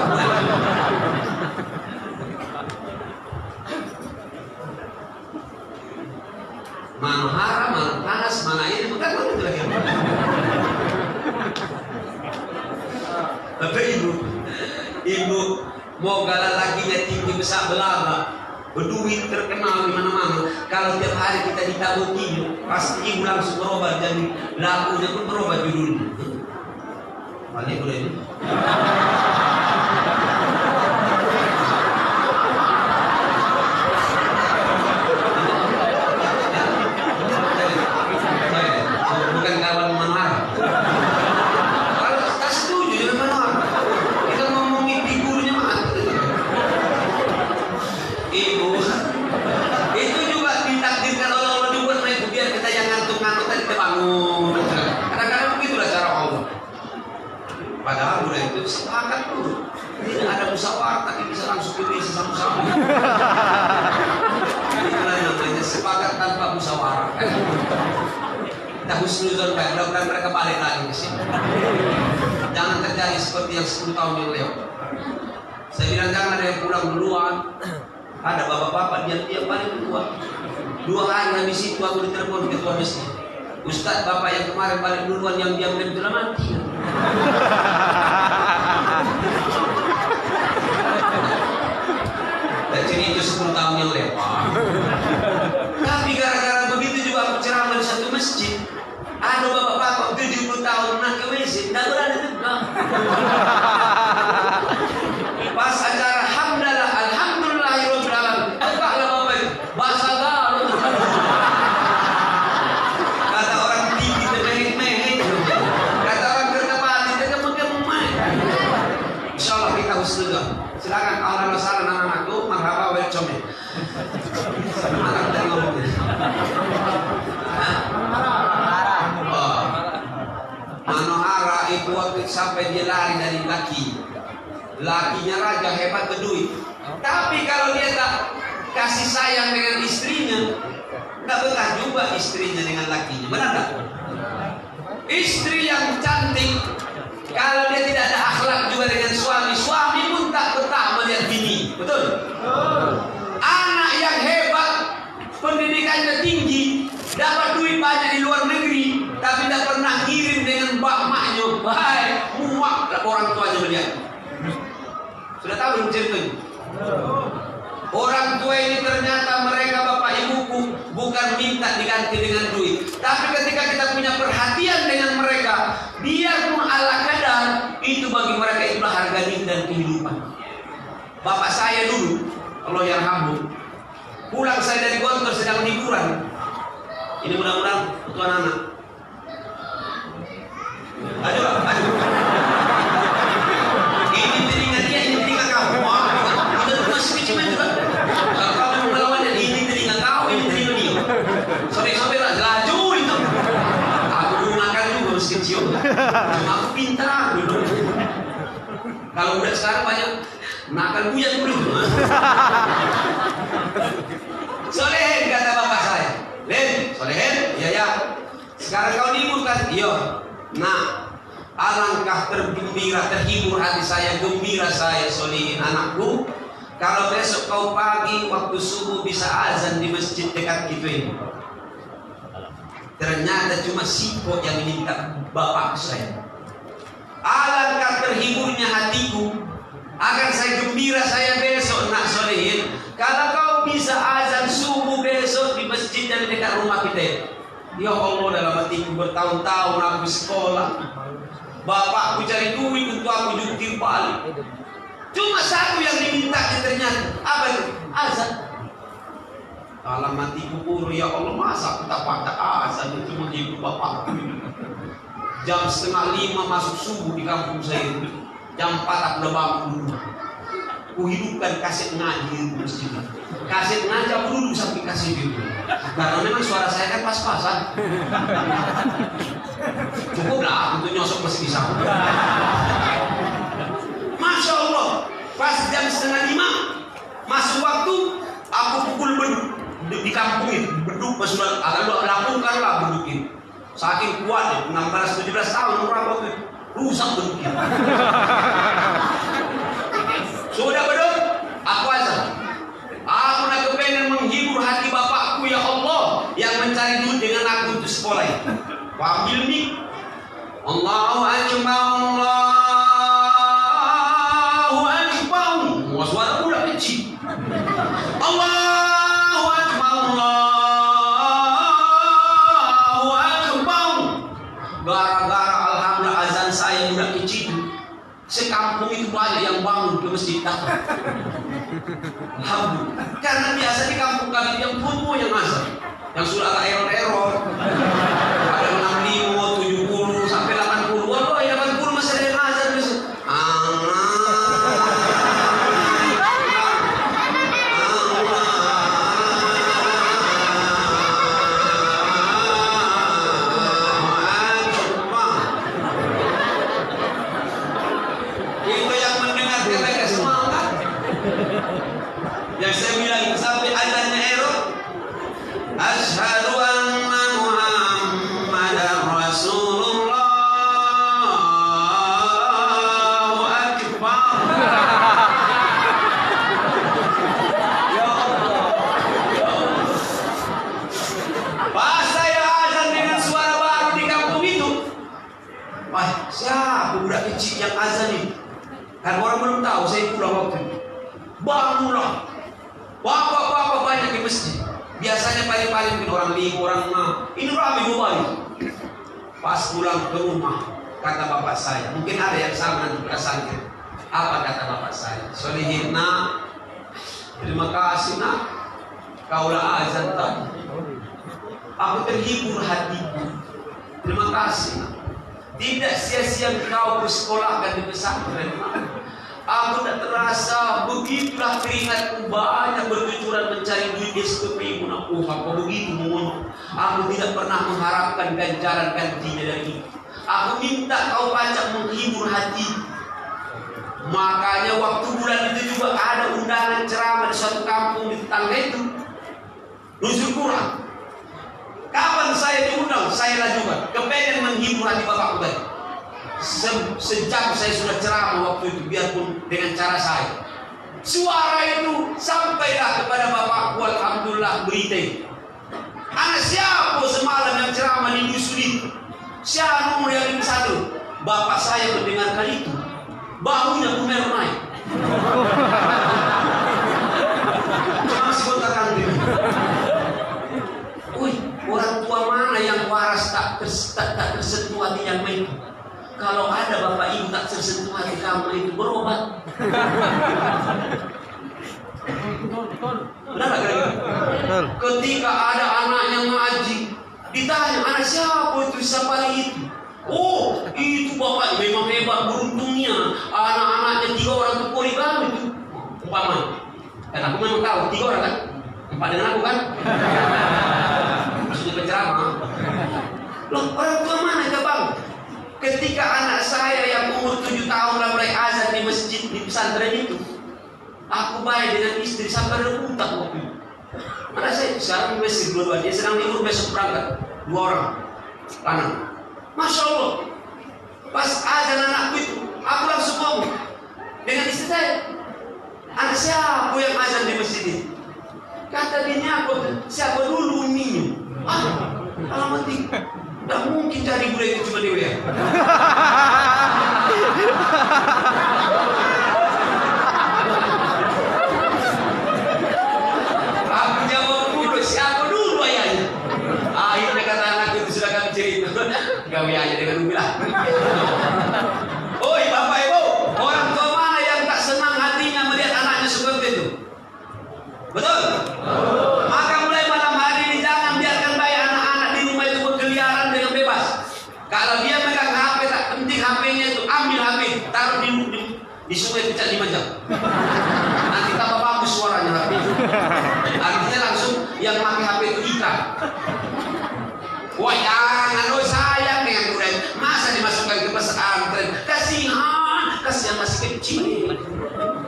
[SPEAKER 1] Manohara, Mano panas, mana ini bukan begitu lagi. Tapi ibu mau galah lakinya tinggi besar belaba, berduit terkenal di mana-mana. Kalau tiap hari kita ditabuki, pasti ibu langsung berubah jadi lakunya pun berubah judulnya. Balik boleh ini. Bukan kawan Manohara. Kalau tak setuju dengan Manohara, kita ngomongin figurnya mati. Ibu, itu juga ditakdirkan oleh Allah juga itu biar kita yang ngantuk-ngantuk tadi kita bangun. Kadang-kadang begitulah cara Allah. Padahal udah itu sepakat tuh. Tidak ada musyawarah tapi bisa langsung pilih sama-sama. Itulah namanya sepakat tanpa musyawarah. Kita husnuzon baik, mudah-mudahan mereka balik lagi ke sini. Jangan terjadi seperti yang 10 tahun yang lewat. Saya bilang jangan ada yang pulang duluan. Ada bapak-bapak dia paling duluan. 2 hari habis itu aku ditelepon ketua masjid. Ustaz, bapak yang kemarin balik duluan yang diam-diam sudah mati. Dan jadi itu 10 tahun yang lewat. Tapi gara-gara begitu juga aku ceramah di satu masjid. Ada bapak-bapak 70 tahun nak ke WC, tidak berani tegak. Pas acara hamdalah, alhamdulillahirabbil alamin. Tegaklah bapak itu, bahasa gaul. Kata orang tinggi temeh-meh. Kata orang kertapati tegak-tegak. Insyaallah kita husnuzon. Silakan ahlan wa sahlan anak-anakku, marhaba welcome. Semangat dan ngomongnya. Manohara itu waktu sampai dia lari dari lakinya raja hebat berduit. Tapi kalau dia tak kasih sayang dengan istrinya, tak betah juga istrinya dengan lakinya. Benar tak? Istri yang cantik, kalau dia tidak ada akhlak juga dengan suami pun tak betah melihat bini. Betul? Anak yang hebat, pendidikannya tinggi, dapat duit banyak di luar negeri, tapi tidak pernah ngirim dengan maknya. Baik, muak orang tuanya melihat. Sudah tahu belum ceritanya? Orang tua ini ternyata mereka bapak ibuku bukan minta diganti dengan duit, tapi ketika kita punya perhatian dengan mereka, biarpun ala kadar, itu bagi mereka itulah harga diri dan kehidupan. Bapak saya dulu, Allah yarhamhu, pulang saya dari Gontor sedang liburan. Ini mudah-mudahan tuan anak. Aduh. Ini telinga dia, ini telinga kau. Wah, kita masih kecil juga. Kalau kamu melawannya, ini telinga kau, ini telinga dia. Sore-sore lah, laju itu. Aku dulu makan juga masih kecil. Cuma aku pintar dulu. Kalau udah sekarang banyak nakal buyat dulu. Solehin kata bapak saya. Len, solehin, ya. Sekarang kau libur kan? Iya. Nah, alangkah terhibur hati saya, gembira saya solehin anakku. Kalau besok kau pagi waktu subuh bisa azan di masjid dekat itu ini. Ternyata cuma sipok yang minta bapak saya. Alangkah terhiburnya hatiku. Akan saya gembira saya besok nak solehin. Kalau kau bisa azan subuh besok di masjid yang dekat rumah kita. Ya Allah, dalam hatiku bertahun-tahun aku sekolah. Bapakku cari duit untuk aku jungkir balik. Cuma satu yang diminta ternyata. Apa itu? Azan. Dalam hatiku pura, ya Allah, masa aku tak pakai azan itu menghibur bapakku. Jam 4:30 masuk subuh di kampung saya. Jam 4 aku udah bangun dulu. Kuhidupkan kaset ngaji di masjid. Kaset ngaji aku duduk sampai kaset itu. Karena memang suara saya kan pas-pasan. Cukuplah untuk nyosok masih bisa. Masya Allah, pas jam 4:30 masuk waktu, aku pukul beduk di kampung itu. Beduk pas sudah agak lakukan lah bedukin. Saking kuat 16-17 tahun orang rusak bentuknya. Sudah belum? Aku azan. Aku nak kepengen menghibur hati bapakku ya Allah yang mencari duit dengan aku untuk sekolah itu. Ambil mic. Allahu Akbar, Allahu Akbar. Suara budak kecil. Allahu Akbar, Allahu Akbar. Gara-gara alhamdulillah azan saya budak kecil, sekampung itu banyak yang bangun ke masjid datang. Alhamdulillah. Karena biasa di kampung kami yang pun yang azan, yang sudah agak error-error. Ada 65, 70 sampai 80. Wallahi 80 masih ada yang azan biasa. Itu yang mendengarkan mereka semangat. Yang saya bilang sampai azannya error. Asyhadu anna Muhammadar Rasulullah. Allahu Akbar. Ya Allah. Pas saya azan dengan suara baru di kampung itu. Wah, siapa budak kecil yang azan ini? Kan orang belum tahu, saya pulang waktu itu. Bangunlah. Bapak-bapak banyak di masjid. Biasanya paling-paling orang 5, orang 6. Ini ramai kembali. Pas pulang ke rumah, kata bapak saya, mungkin ada yang sama nanti perasaannya. Apa kata bapak saya? Solihin nak, terima kasih nak, kaulah azan tadi. Aku terhibur hatiku. Terima kasih nak. Tidak sia-sia kau bersekolahkan di pesantren. Aku tak terasa begitulah keringatku banyak bertujuan mencari duit SPP pun aku apa begitu mohon. Aku tidak pernah mengharapkan ganjaran gantinya dari itu. Aku minta kau pajak menghibur hati. Makanya waktu bulan itu juga ada undangan ceramah di suatu kampung di tetangga itu. Nuzul Quran. Kapan saya diundang? Saya lah juga. Kepengen menghibur hati bapakku tadi. Sejak saya sudah ceramah waktu itu, biarpun dengan cara saya. Suara itu sampailah kepada bapakku, alhamdulillah berita itu. Anak siapa semalam yang ceramah di dusun itu? Siapa nomor yang ini satu? Bapak saya mendengarkan itu, bahunya kumer naik. Cuma sebentar nanti. Wih, orang tua mana yang waras tak tersentuh hati yang main? Kalau ada bapak ibu tak tersentuh hati kamu itu berobat. Benar gak? Ketika ada anaknya ngaji, ditanya anak siapa itu, siapa itu? Oh, itu bapak memang hebat beruntungnya. Anak-anaknya 3 orang tuh kori kami itu. Umpamanya. Dan aku memang tahu 3 orang kan? 4 dengan aku kan? Maksudnya penceramah. Loh, orang tua mana ya bang? Ketika anak saya yang umur 7 tahun mulai azan di masjid di pesantren itu, aku baik dengan istri sampai rebutan waktu itu. Anak saya sekarang masih dua-dua, dia sedang libur besok berangkat 2 orang anak. Masya Allah, pas azan anakku itu, aku langsung ngomong dengan istri saya, anak siapa yang azan di masjid itu? Kata bini aku, siapa dulu minum? Alamat ini. Tak mungkin cari budaya itu cuma dewa ya. Aku jawab dulu, siapa dulu ayahnya? Akhirnya kata anak itu sudah kami cerita. Gawe aja dengan ubilah. Oi bapak ibu, orang tua mana yang tak senang hatinya melihat anaknya seperti itu? Betul? Maka mulai malam hari ini jangan biarkan bayi anak-anak di rumah itu berkeliaran dengan bebas. Kalau dia megang HP tak penting HP-nya itu, ambil HP, taruh di sungai pecah 5 jam. Nanti tambah bagus suaranya HP. Artinya langsung yang pakai HP itu ikan. Wah jangan, oh sayang dengan budaya. Masa dimasukkan ke pesantren? Kasihan masih kecil.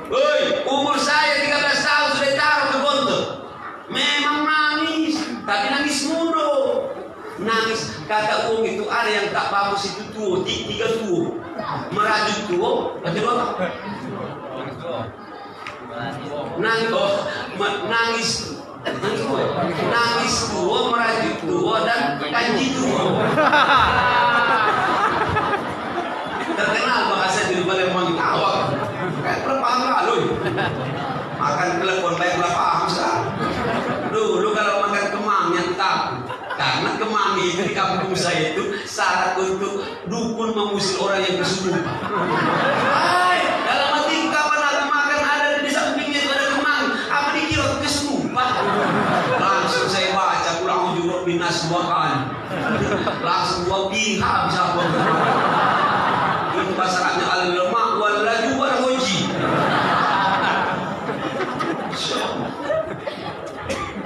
[SPEAKER 1] Woi, umur saya 13 tahun sudah taruh ke gontor. Memang nangis, tapi nangis mulu. Nangis, kata Umi, ada yang tak bagus itu tuh, tiga tuh. Merajut tuh, yang kedua apa? Nangis tuh, merajut tuh, dan kanji tuh. Terkenal bahasa di Palembang awak. Kayak perpaham lalu. Makan telepon baik berapa paham sekarang. Dulu kalau makan kemang yang tak. Karena kemang itu di kampung saya itu syarat untuk dukun mengusir orang yang kesurupan. Hai, dalam hati kapan ada makan ada di sampingnya itu ada kemang. Apa dikira kesurupan? Langsung saya baca pulang ujung binas 2 kali. Langsung 2 pihak bisa apa? Itu masalahnya al-lemak wal laju wal hoji.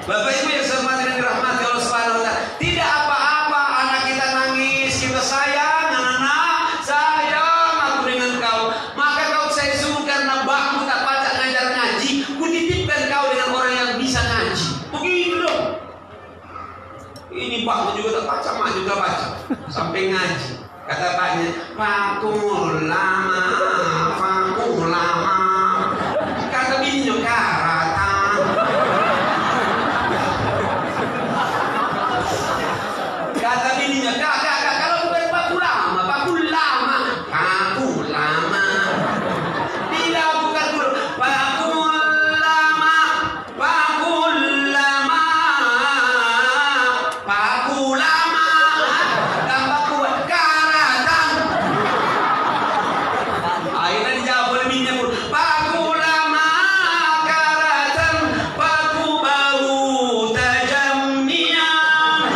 [SPEAKER 1] Bapak Ibu yang saya hormati dan dirahmati Allah Subhanahu wa taala, tidak apa-apa anak kita nangis, kita sayang anak-anak, sayang aku dengan kau. Maka kau saya suruh karena bakmu tak baca ngajar ngaji, ku titipkan kau dengan orang yang bisa ngaji. Begitu dong. Ini bakmu juga tak baca, mak juga baca sampai ngaji. Kata paknya, fakul lama. Kata bininya karata. Kata bininya, kak, kalau bukan fakul lama. Tidak bukan fakul lama. Tambah kuat karatan. Akhirnya dijawab oleh bininya pun, fakul lama karatan, fakul baru tajamnian.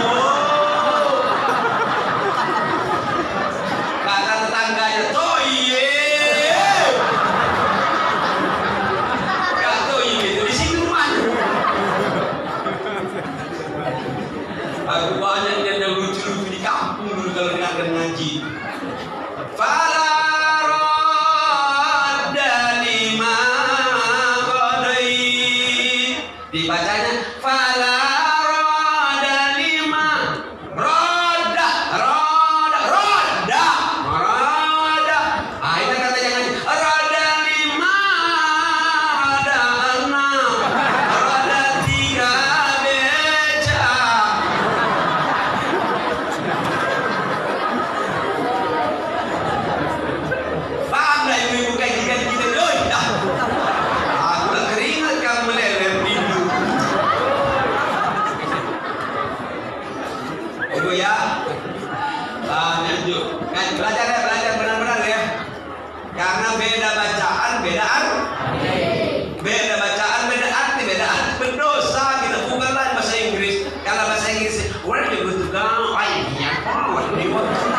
[SPEAKER 1] Kata tetangganya, toye. Kata toye itu di sini rumahnya. Aku banyak yang lucu-lucu di kampung dulu kalau dengarkan ngaji. Fala radda lima qadait. Dibacanya fala radda lima. Radda. Ini kata jangan radda lima, radda enam, radda 3 beca. Paham lah ibu-ibu kayak kita doi. Aku tak keringat kamu meleleh rindu. Ibu ya. Lanjut. Kan belajar benar-benar ya. Karena beda bacaan, beda arti. Beda bacaan, beda arti, beda arti. Berdosa kita bukanlah bahasa Inggris. Kalau bahasa Inggris, where do you go to go? What do you want to do?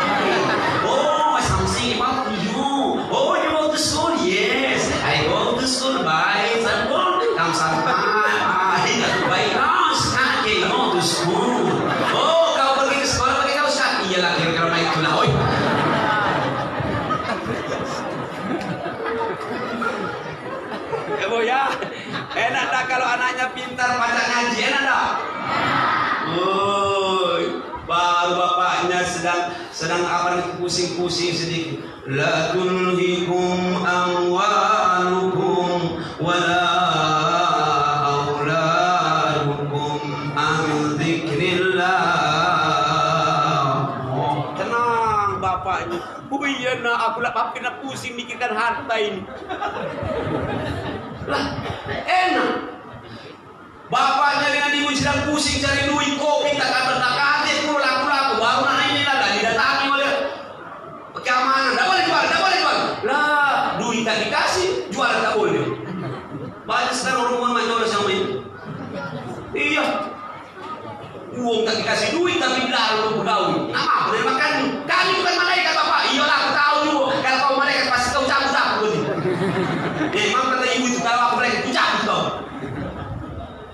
[SPEAKER 1] Oh, something about you. Oh, you go to school? Yes, I go to school by Sabun. Come sampai by kaos kaki go to school. Oh, kau pergi ke sekolah pakai kaos kaki? Iyalah, kira-kira naik itulah. Oi. Bu ya, enak dah kalau anaknya pintar baca ngaji, enak dah. Baru bapaknya sedang apa nih pusing-pusing sedikit. La tulhikum amwalukum wala auladukum an dzikrillah. Tenang bapaknya. Oh iya nak, aku lah kena pusing mikirkan harta ini. Lah, enak. Bapaknya dengan ibu sedang pusing cari duit kopi tak ada pulang baru nak ini lah didatangi oleh keamanan. Tak boleh jual. Lah, duit tak dikasih, jual tak boleh. Banyak sekarang orang macam sama ini. Iya. Uang tak dikasih duit tapi lalu bergaul. Nama boleh makan. Kami bukan malaikat bapak. Iyalah aku tahu juga. Kalau kau malaikat pasti kau cabut. Memang kata ibu itu kalau aku malaikat ku cabut kau.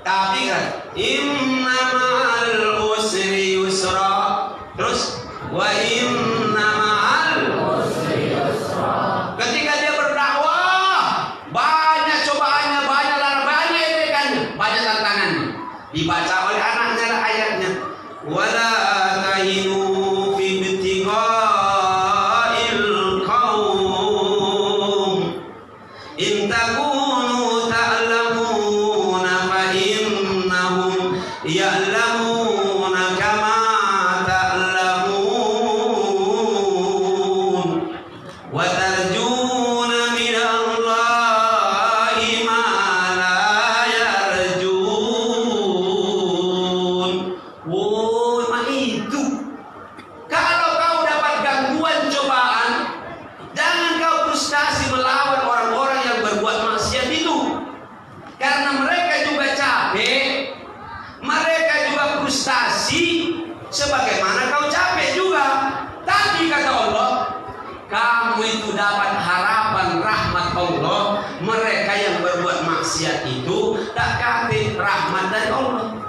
[SPEAKER 1] Tapi kan inna ma'al usri yusra. Terus wa inna ma'al usri yusra. Ketika dia berdakwah, banyak cobaannya, banyak ejekannya, banyak tantangannya. Dibaca oleh anaknya lah ayatnya. Wala tahinu fi ibtigha'i Karena mereka juga capek, mereka juga frustasi, sebagaimana kau capek juga. Tapi kata Allah, kamu itu dapat harapan rahmat Allah. Mereka yang berbuat maksiat itu tak kate rahmat dari Allah.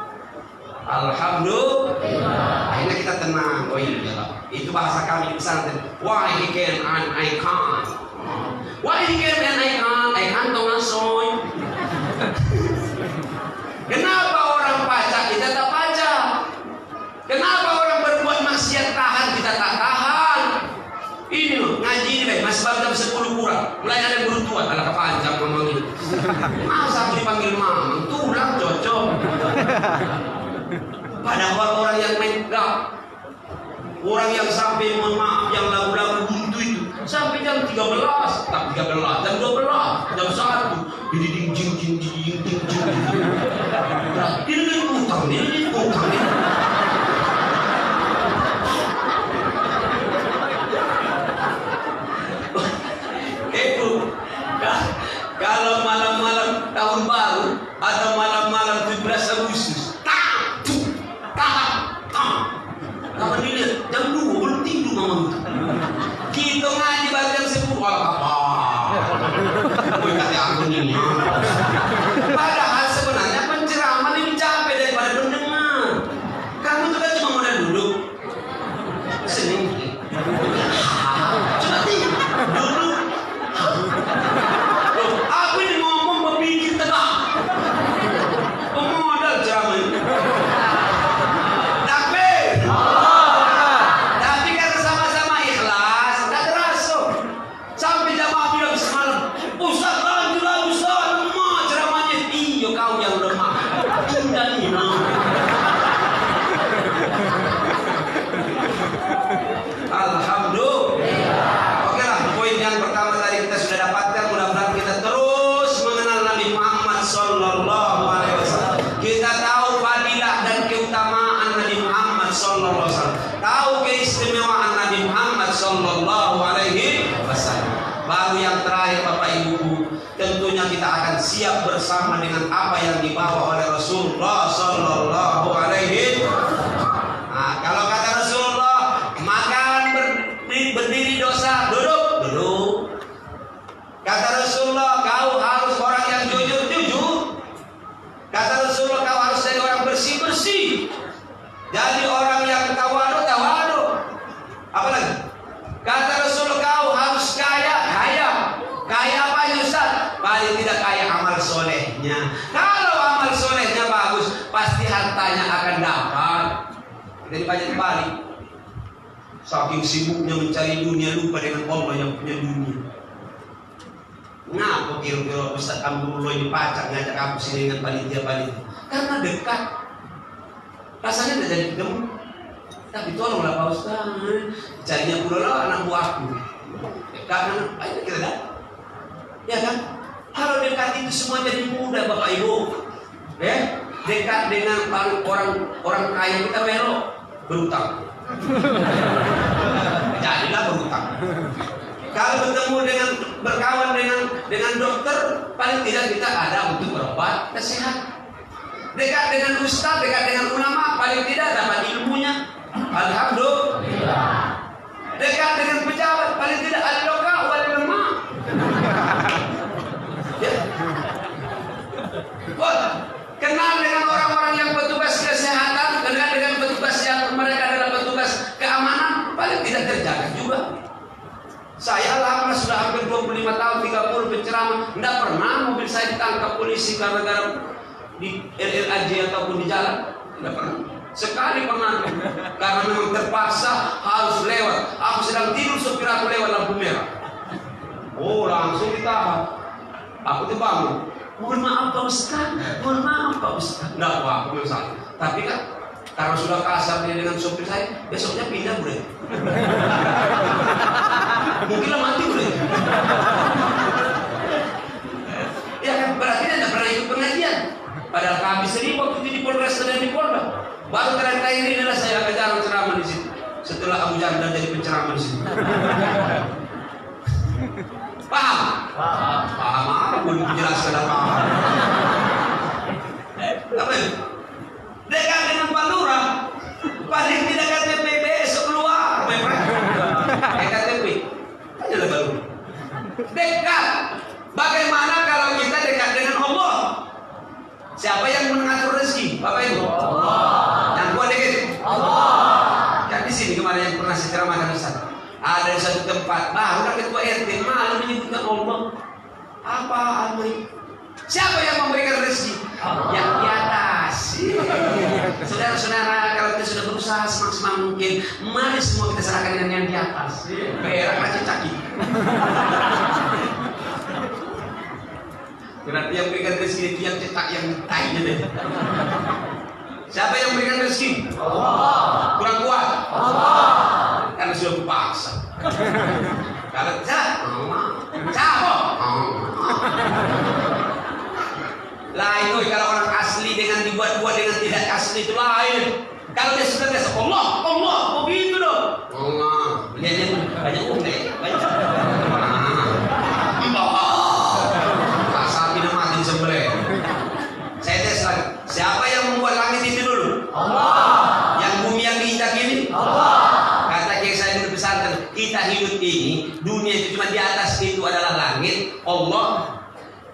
[SPEAKER 1] Alhamdulillah. Akhirnya kita tenang. Oh iya, itu bahasa kami di pesantren. Why he can and I can't. Why he can and I can't dong asoy. Kenapa orang pacak kita tak pacak? Kenapa orang berbuat maksiat tahan kita tak tahan? Ini loh, ngaji ini deh, masih baru jam 10 kurang. Mulai ada guru tua, ala kepanjang ngomong ini. Masa aku dipanggil mamang, tulang cocok. Padahal orang yang megah, orang yang sampai mohon maaf yang lagu-lagu buntu itu sampai jam 13, tak 13, jam 12, jam 1. Ini ding jing jing jing jing jing. Ini utang. Itu kalau malam-malam tahun baru atau malam-malam 17 Agustus, kapan dilihat jam 2 belum tidur mama. Kita ngaji baru jam 10. Apa? Kau kata aku ini. Padahal sebenarnya penceramah lebih capek daripada pendengar. Kamu tuh kan cuma modal duduk. Seneng. Coba duduk. Aku ini ngomong berpikir tegak. Pemodal ceramah ini. Tapi karena sama-sama ikhlas, tak terasa. Sampai jamaah bilang semalam, Ustaz lanjutlah Ustaz, lemah ceramahnya. Iyo kau yang lemah. Indah ini. Alhamdulillah. Oke lah, poin yang pertama tadi kita sudah dapatkan. Mudah-mudahan kita terus mengenal Nabi Muhammad Sallallahu Alaihi Wasallam. Kita tahu fadilah dan keutamaan Nabi Muhammad Sallallahu Alaihi Wasallam. Tahu keistimewaan Nabi Muhammad Sallallahu Alaihi Wasallam. Baru yang terakhir Bapak Ibu, tentunya kita akan siap bersama dengan apa yang dibawa oleh Rasulullah Sallallahu Alaihi Wasallam. Nah, kalau kata Rasulullah, makan berdiri dosa, duduk. Kata Rasulullah, kau harus orang yang jujur. Kata Rasulullah, kau harus jadi orang bersih. Jadi orang yang tawadu. Apalagi? Kata Rasulullah, kau harus kaya. Kaya apa Ustaz? Paling tidak kaya amal solehnya. Kalau amal solehnya bagus, pasti hartanya akan dapat. Jadi banyak balik. Saking sibuknya mencari dunia, lupa dengan Allah yang punya dunia. Ngapa kira-kira Ustaz Amrullah ini pacak ngajak aku sini dengan panitia? Karena dekat. Rasanya tidak jadi ketemu. Tapi tolonglah Pak Ustaz, carinya pula lah anak buahku. Karena ayo kita dah. Ya kan? Kalau dekat itu semua jadi mudah Bapak Ibu. Dekat dengan orang kaya kita belok berutang. Jadilah berutang. Kalau berkawan dengan dokter, paling tidak kita ada untuk berobat kesehatan. Dekat dengan ustaz, dekat dengan ulama, paling tidak dapat ilmunya. Alhamdulillah. Dekat dengan pejabat, paling tidak al-loka wal lemah. Kenal dengan orang-orang yang petugas kesehatan, kenal dengan petugas yang mereka adalah petugas keamanan, paling tidak terjaga juga. Saya lama sudah hampir 25 tahun, 30 penceramah, tidak pernah mobil saya ditangkap polisi gara-gara di LLAJ ataupun di jalan, tidak pernah. Sekali pernah, karena memang terpaksa harus lewat. Aku sedang tidur, sopir aku lewat lampu merah. Oh, langsung ditahan. Aku terbangun. Mohon maaf Pak Ustaz, Nggak apa-apa, misalnya. Tapi kan, karena sudah kasar dia dengan sopir saya, besoknya pindah boleh. Mungkinlah mati boleh. Ya kan, berarti dia tidak pernah ikut pengajian. Padahal kami sendiri waktu itu di Polres dan di Polda. Baru terakhir ini adalah saya akan jarang ceramah di situ. Setelah Abu Janda jadi penceramah di situ. Paham? Paham apa? Boleh dijelaskan apa? Apa itu? Dekat dengan Pak Lurah. Paling tidak KTP besok keluar, my friend. KTP. Adalah baru. Dekat. Bagaimana kalau kita dekat dengan Allah? Siapa yang mengatur rezeki? Bapak Ibu? Allah. Yang kuat dekat? Allah. Kan di sini kemarin yang pernah saya ceramahkan Ustaz. Ada di satu tempat baru ketua RT malu menyebutkan Allah. Apaan ini? Siapa yang memberikan rezeki? Yang di atas. Saudara-saudara, kalau kita sudah berusaha semaksimal mungkin, mari semua kita serahkan dengan yang di atas. Berak racun caki. Berarti yang memberikan rezeki itu yang cetak yang tainya deh. Siapa yang memberikan rezeki? Allah. Kurang kuat? Allah. Karena sudah kupaksa. Kalau lain, kalau orang asli dengan dibuat-buat dengan tidak asli itu lain. Kalau dia sudah biasa Allah, Allah, begitu dong. Allah, lihatnya banyak deh, banyak. Sapi dan mati disembelih. Saya tes lagi. Siapa yang membuat langit itu dulu? Allah. Yang bumi yang diinjak ini? Allah. Kata Kiai saya dulu pesantren, kita hidup ini, dunia itu cuma di atas itu adalah langit, Allah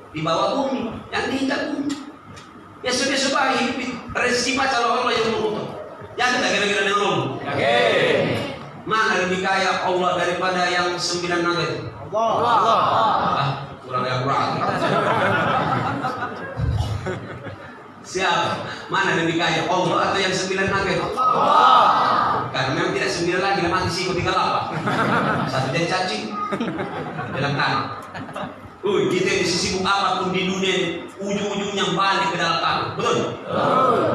[SPEAKER 1] di bawah bumi, yang diinjak bumi. Ya sudah supaya hidup rezeki macam Allah yang mengutuk. Jangan kita kira-kira dengan Allah. Oke. Mana lebih kaya Allah daripada yang 9 naga itu? Allah. Ah, kurang yang kurang. Siapa? Mana lebih kaya Allah atau yang 9 naga itu? Allah. Karena memang tidak 9 lagi, mati sih 38. Satu jadi cacing dalam tanah. Kita bisa sibuk apapun di dunia, ujung-ujungnya balik ke dalam tanah. Betul?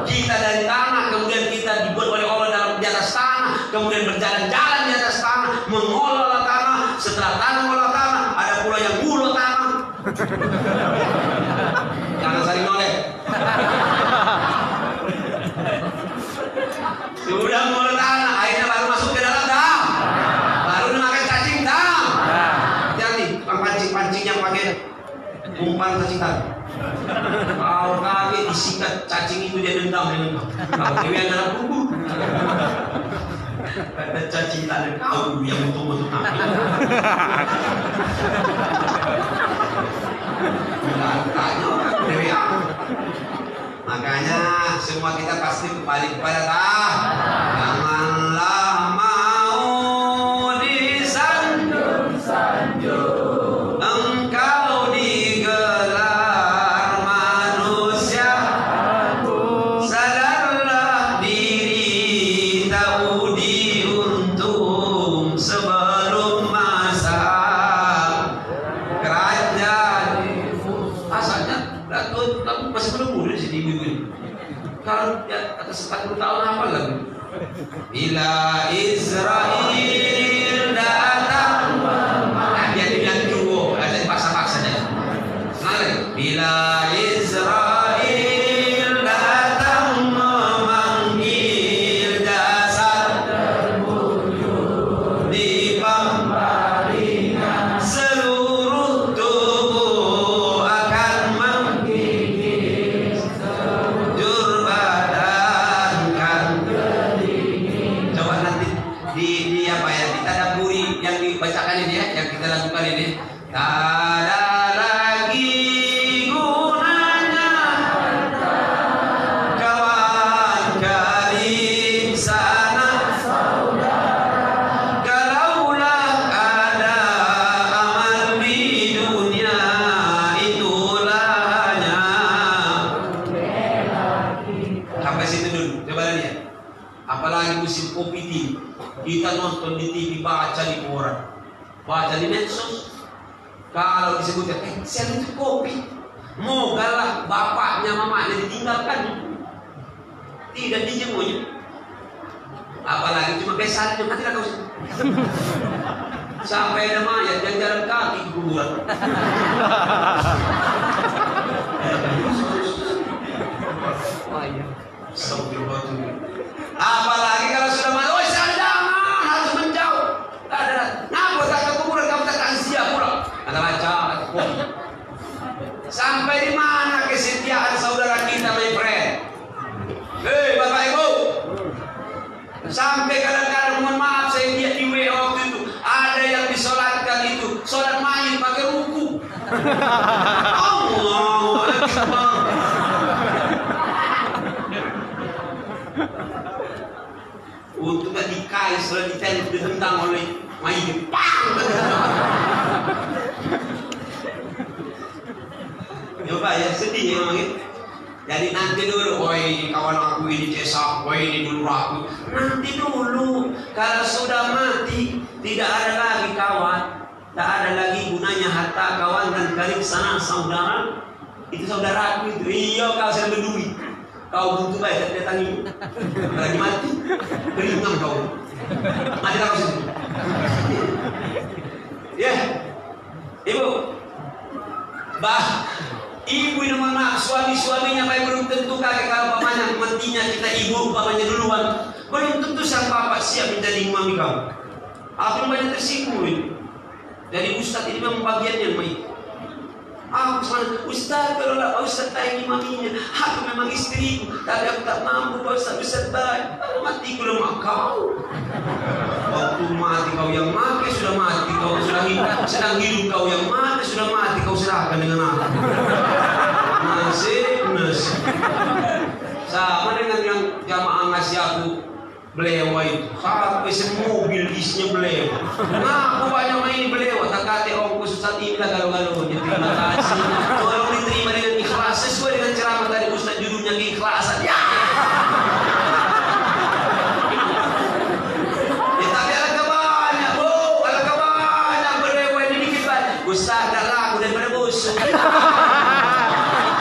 [SPEAKER 1] Kita dari tanah, kemudian kita dibuat oleh Allah di atas tanah, kemudian berjalan-jalan di atas tanah, mengolah tanah. Setelah tanah mengolah tanah, ada pula yang bulu tanah. Jangan saling noleh. Sudah mengolah tanah, akhirnya baru masuk ke dalam dam. Baru dimakan cacing dam. Jadi tukang pancing yang pakai umpan cacing tadi. Kalau kaget disikat cacing itu dia dendam. Kalau dia dalam bubur. Kata cacing tadi kau yang betul-betul nabi. Makanya semua kita pasti kembali kepada Allah. Janganlah mau disanjung-sanjung, engkau digelar manusia. Sadarlah diri, tahu diuntung sebelum masa kerajaan. Asalnya lagu masih belum muda sih di ibu. Kalau ya, atas 40 tahun apa lagi? Bila Israel datang, dia bilang dulu, ada paksa-paksa aja. Bila Israel datang memanggil jasad terbujur di pembaringan, seluruh tubuh akan menggigil, sekujur badan kan kedingin. Coba nanti di apa ya, ditadaburi yang dibacakan ini ya, yang kita lakukan ini. Tak ada lagi gunanya kawan karib sanak saudara, kalaulah ada amal di dunia, itulah hanya. Sampai situ dulu, coba lihat. Apalagi musim kopi tea, kita nonton di TV, baca di koran, baca di medsos. Kalau disebutkan, saya itu kopi, mogalah bapaknya mamanya ditinggalkan, tidak dijemur. Apalagi cuma besannya, mati lah kau. Sampai ada mayat yang jalan kaki ke kuburan. Apalagi kalau sudah mati, oh jangan harus menjauh. Kenapa tak ke kuburan, kamu tak takziah pula. Kata baca, sampai di mana kesetiaan saudara kita, my friend? Sampai kadang-kadang, mohon maaf, saya lihat di WA waktu itu ada yang disolatkan itu solat mayit pakai ruku. Allah Akbar. Untuk gak dikais, sudah ditentang oleh mayit. Pang! Coba ya, sedih ya memang itu. Jadi nanti dulu, woi kawan aku ini cesak, woi ini dulu aku. Nanti dulu, kalau sudah mati, tidak ada lagi kawan, tak ada lagi gunanya harta kawan dan karib sana saudara. Itu saudaraku itu. Iya kau saya berduit. Kau buntu baik datang ini. Lagi mati, beringat kau. Mati kau sini. Ya, ibu, ibu ini mohon maaf, suami-suaminya baik belum tentu kakek kalau pamannya matinya kita ibu pamannya duluan. Belum tentu sang bapak siap menjadi mami kamu. Aku banyak tersinggung ini. Dari ustaz ini memang bagiannya baik. Aku sama ustaz kalau lah ustaz tanya maminya, aku memang istriku, tapi aku tak mampu pak ustaz baik. Mati ku lemah kau. Waktu mati kau yang mati sudah mati kau sudah hidup, sedang hidup kau yang mati sudah mati kau serahkan dengan aku. Nasib. Sama dengan yang jamaah ngasih aku belewa itu, sampai semobil isinya belewa. Nah, aku banyak main belewa, tak kate ongkos saat ini lah galau-galau. Terima kasih. Tolong diterima dengan ikhlas sesuai dengan ceramah tadi Ustaz judulnya keikhlasan. Ya. Ya tapi alangkah banyak, Bu. Alangkah banyak belewa ini dikit banyak. Ustaz dah laku daripada busuk.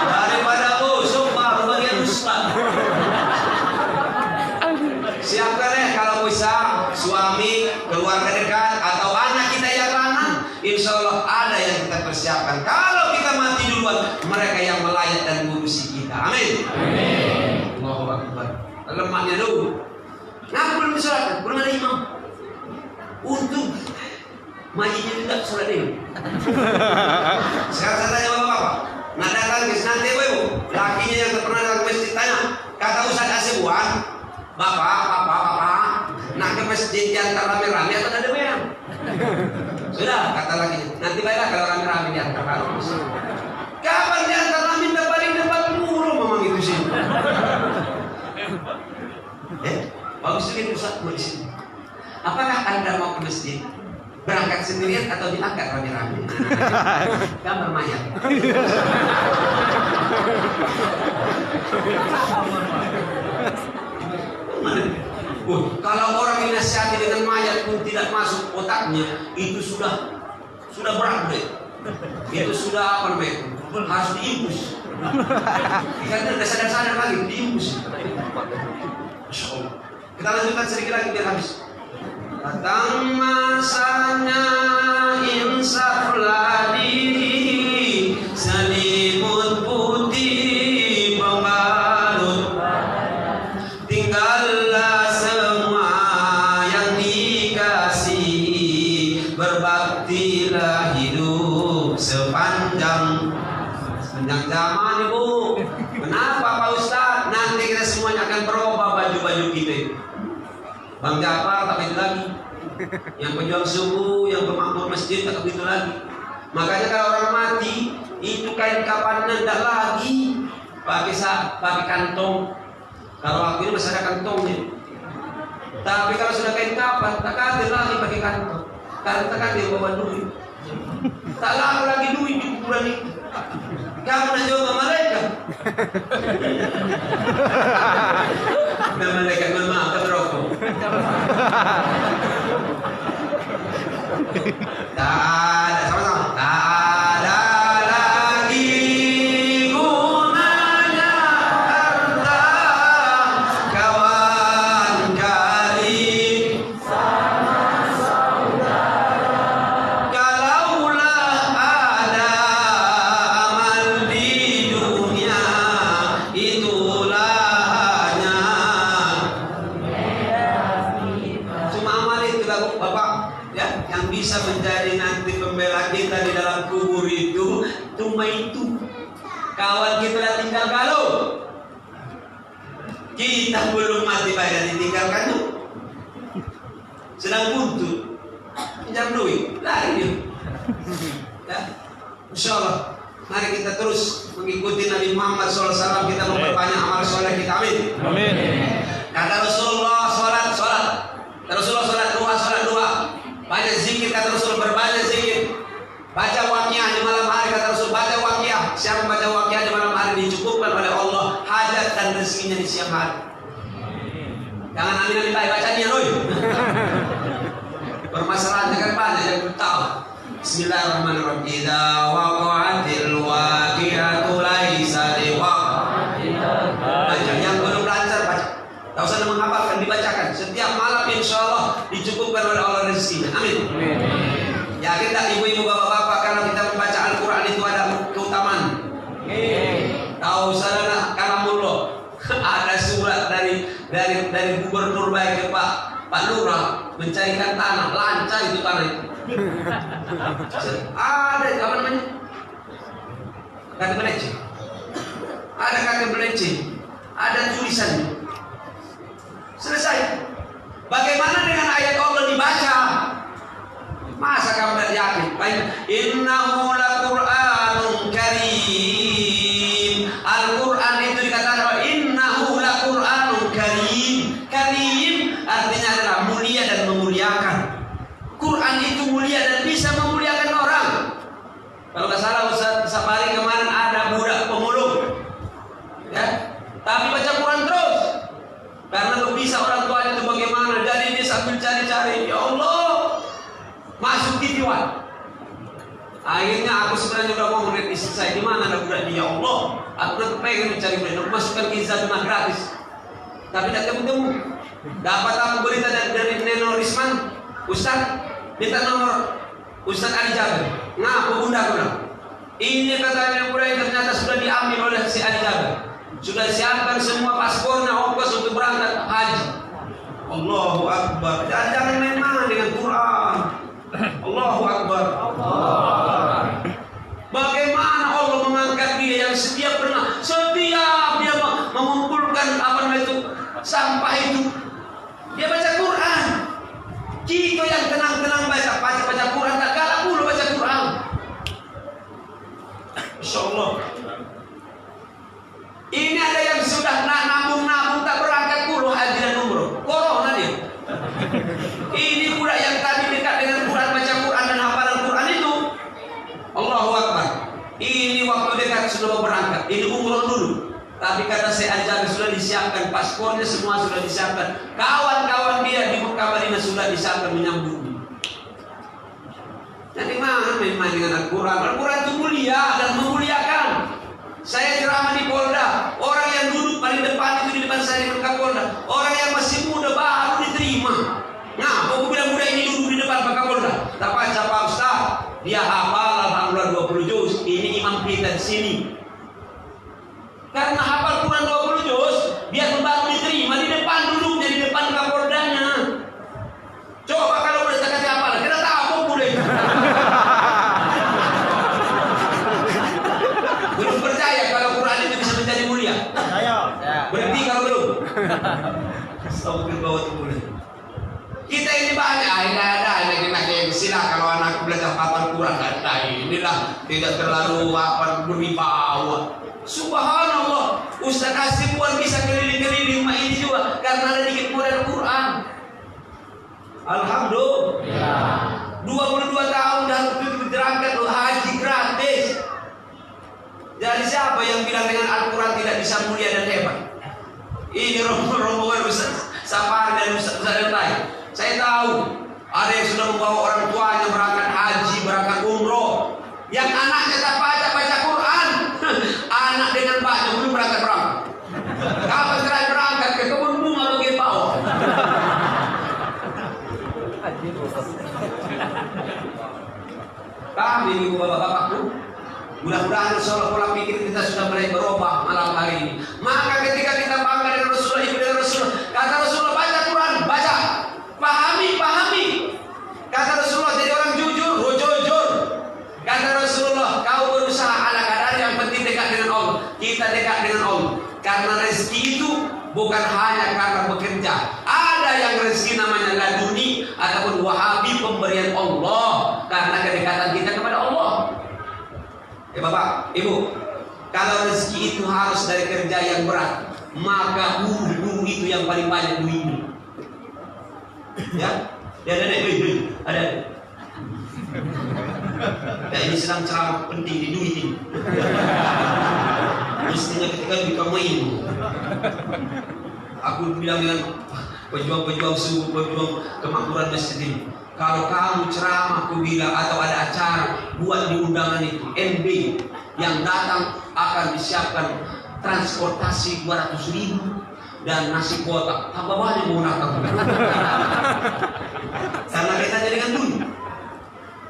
[SPEAKER 1] Daripada busuk baru bagian Ustaz. Siapkan ya kalau bisa suami, keluarga dekat atau anak kita yang lanang, insya Allah ada yang kita persiapkan. Kalau kita mati duluan, mereka yang melayat dan ngurusi kita. Amin. Allahu Akbar. Lemaknya dulu. Nah, belum disolatkan, belum ada imam. Untung mayitnya tidak sholat ini. Sekarang saya tanya bapak-bapak, nak datang ke nanti ibu, lakinya yang pernah datang ke masjid tanya, kata Ustaz Asibuan, Bapak, nak ke masjid diantar rame-rame atau ada merah? Sudah, kata lagi. Nanti baiklah kalau rame-rame diantar kalau kapan diantar rame paling depan mulu memang itu sih. Bagus sekali Ustaz mau di sini. Apakah Anda mau ke masjid? Berangkat sendirian atau diangkat rame-rame? Gambar mayat. Kalau orang yang nasihati dengan mayat pun tidak masuk otaknya, itu sudah berat deh. Itu sudah apa namanya? Harus diimpus. Karena tidak sadar-sadar lagi diimpus. Masya Allah. Kita lanjutkan sedikit lagi biar habis. Datang masanya insaflah diri, selimut putih pembalut, tinggallah semua yang dikasih, berbaktilah hidup sepanjang zaman ibu. Kenapa Pak Ustaz? Nanti kita semuanya akan berubah baju-baju kita. Bang Jafar tak begitu lagi, yang penjual subuh, yang pemakmur masjid tak begitu lagi. Makanya kalau orang mati itu kain kafannya tidak lagi pakai kantong. Kalau aku ini masih ada kantongnya. Tapi kalau sudah kain kafan tak ada lagi pakai kantong. Karena tak ada yang bawa duit. Tak laku lagi duit di kuburan itu. Kamu nak jawab mereka. Dan mereka memang berokok. Tak ada sama-sama. Tak ada lagi gunanya harta, kawan karib sama saudara. Kalaulah ada amal di dunia, itulah hanya cuma amal itu lagu Bapak ya, yang bisa menjadi nanti pembela kita di dalam kubur itu cuma itu. Kawan kita dah tinggal kalau kita belum mati banyak ditinggalkan tuh. sedang buntu, pinjam duit, lari dia. Ya, Insya Allah, mari kita terus mengikuti Nabi Muhammad SAW. Kita memperbanyak amal soleh kita. Amin.
[SPEAKER 2] Amin.
[SPEAKER 1] Kata Rasulullah sholat. Kata Rasulullah sholat dua. Banyak zikir, kata Rasul, berbanyak zikir. Baca waqiah di malam hari, kata Rasul, baca waqiah. Siapa baca waqiah di malam hari dicukupkan oleh Allah hajat dan rezekinya di siang hari. Jangan amin baik bacanya loh. Permasalahannya kan banyak yang belum tahu. Bismillahirrahmanirrahim. Idza waqa'atil waqi'atu laisa liwaqa'atiha. Baca yang belum lancar baca. Tak usah menghafalkan, dibacakan. Setiap malam insyaallah dicukupkan oleh Allah rezekinya. Amin. Yakin tak ibu-ibu bapak-bapak kalau kita membaca Al-Quran itu ada keutamaan? Tahu saudara kalamullah. Ada surat dari gubernur baik ke Pak Lurah mencarikan tanah, lancar itu tanah itu. Ada apa namanya? Kata Belecing. Ada kata Belecing. Ada tulisannya. Selesai. Bagaimana dengan ayat Allah dibaca? Masa kamu tidak yakin? Innahu laqur'anun karim. Al-Quran itu dikatakan innahu laqur'anun karim. Karim artinya adalah mulia dan memuliakan. Quran itu mulia dan bisa memuliakan orang. Kalau nggak salah Ustaz Sapari kemarin ada budak pemulung, ya, tapi baca Quran terus. Karena bisa orang tuanya itu bagaimana? Jadi dia sambil cari-cari, ya Allah, masuk TV One. Akhirnya aku sebenarnya udah mau melihat istri saya, di mana ada budak dia, ya Allah. Aku udah pengen mencari budak, masukkan Izah Jumlah gratis. Tapi tidak ketemu. Dapat aku berita dari Neno Risman, Ustaz, minta nomor Ustaz Ali Jabir. Ngapa bunda aku bilang? Ini katanya budak yang ternyata sudah diambil oleh si Ali Jabir. Sudah siapkan semua paspornya, ongkos untuk berangkat haji. Allahu Akbar. Jangan main-main dengan Quran. Allahu Akbar. Bagaimana Allah mengangkat dia yang setiap dia mengumpulkan sampah itu, dia baca Quran. Kita yang tenang-tenang baca Quran, tak kalah pula baca Quran. Insya Allah. Ini ada yang sudah nabung-nabung tak berangkat puluh haji dan umroh. Corona dia. Ini budak yang tadi dekat dengan Quran, baca Quran dan hafalan Quran itu. Allahu Akbar. Ini waktu dekat sudah mau berangkat. Ini umroh dulu. Tapi kata saya Al-Jabir sudah disiapkan, paspornya semua sudah disiapkan. Kawan-kawan dia di Mekah Madinah sudah disiapkan menyambut. Jadi mana main-main dengan Al-Quran? Al-Quran itu mulia dan memuliakan. Saya ceramah di Polda, orang yang duduk paling depan itu di depan saya di Kapolda, orang yang masih muda baru diterima. Nah, pemuda-muda ini duduk di depan Kapolda. Tak baca Pak Ustaz, dia hafal alhamdulillah 20 juz. Ini imam kita di sini. Karena hafal Quran 20 juz, biar baru diterima di depan duduknya di depan Kapoldanya. Coba kalau udah tak kasih hafal, kita tahu boleh. Belum percaya kalau Quran itu bisa menjadi mulia? Berhenti kalau belum. Kita ini banyak, ada yang silah kalau anak belajar hafal Quran, inilah tidak terlalu berwibawa. Subhanallah, Ustaz Hasibuan bisa keliling-keliling rumah ini juga karena ada dikit modal Quran. Alhamdulillah. 22 tahun dan berangkat haji gratis. Jadi siapa yang bilang dengan Al-Quran tidak bisa mulia dan hebat? Ini rombongan Ustaz Sapari dan Ustaz yang lain. Saya tahu ada yang sudah membawa orang tuanya berangkat haji, berangkat umroh. Yang anaknya tak baca Quran, anak dengan baknya belum berangkat. Kapan terakhir berangkat ke kebun bunga bagi bawah? Kami ibu bapak-bapakku, mudah-mudahan insyaallah pola pikir kita sudah mulai berubah malam hari ini. Maka ketika kita bangga dengan Rasulullah, ikut dengan Rasulullah, kata Rasulullah baca Quran, baca, pahami. Kata Rasulullah jadi orang jujur. Kata Rasulullah, kau berusaha ala kadar, yang penting dekat dengan Allah. Kita dekat dengan Allah. Karena rezeki itu bukan hanya karena bekerja. Ada ada yang rezeki namanya laduni ataupun wahabi, pemberian Allah karena kedekatan kita kepada Allah. Ya Bapak, Ibu, kalau rezeki itu harus dari kerja yang berat, maka guru itu yang paling banyak duitnya. Ya, ada. Ya, ini sedang ceramah penting di duit ini. Mestinya ketika kita main. Aku bilang dengan pejuang-pejuang subuh, pejuang kemakmuran masjid ini, kalau kamu ceramah, aku bilang, atau ada acara, buat di undangan itu MB yang datang akan disiapkan transportasi 200.000 dan nasi kotak. Tambah banyak menggunakan. Karena kita dengan dunia.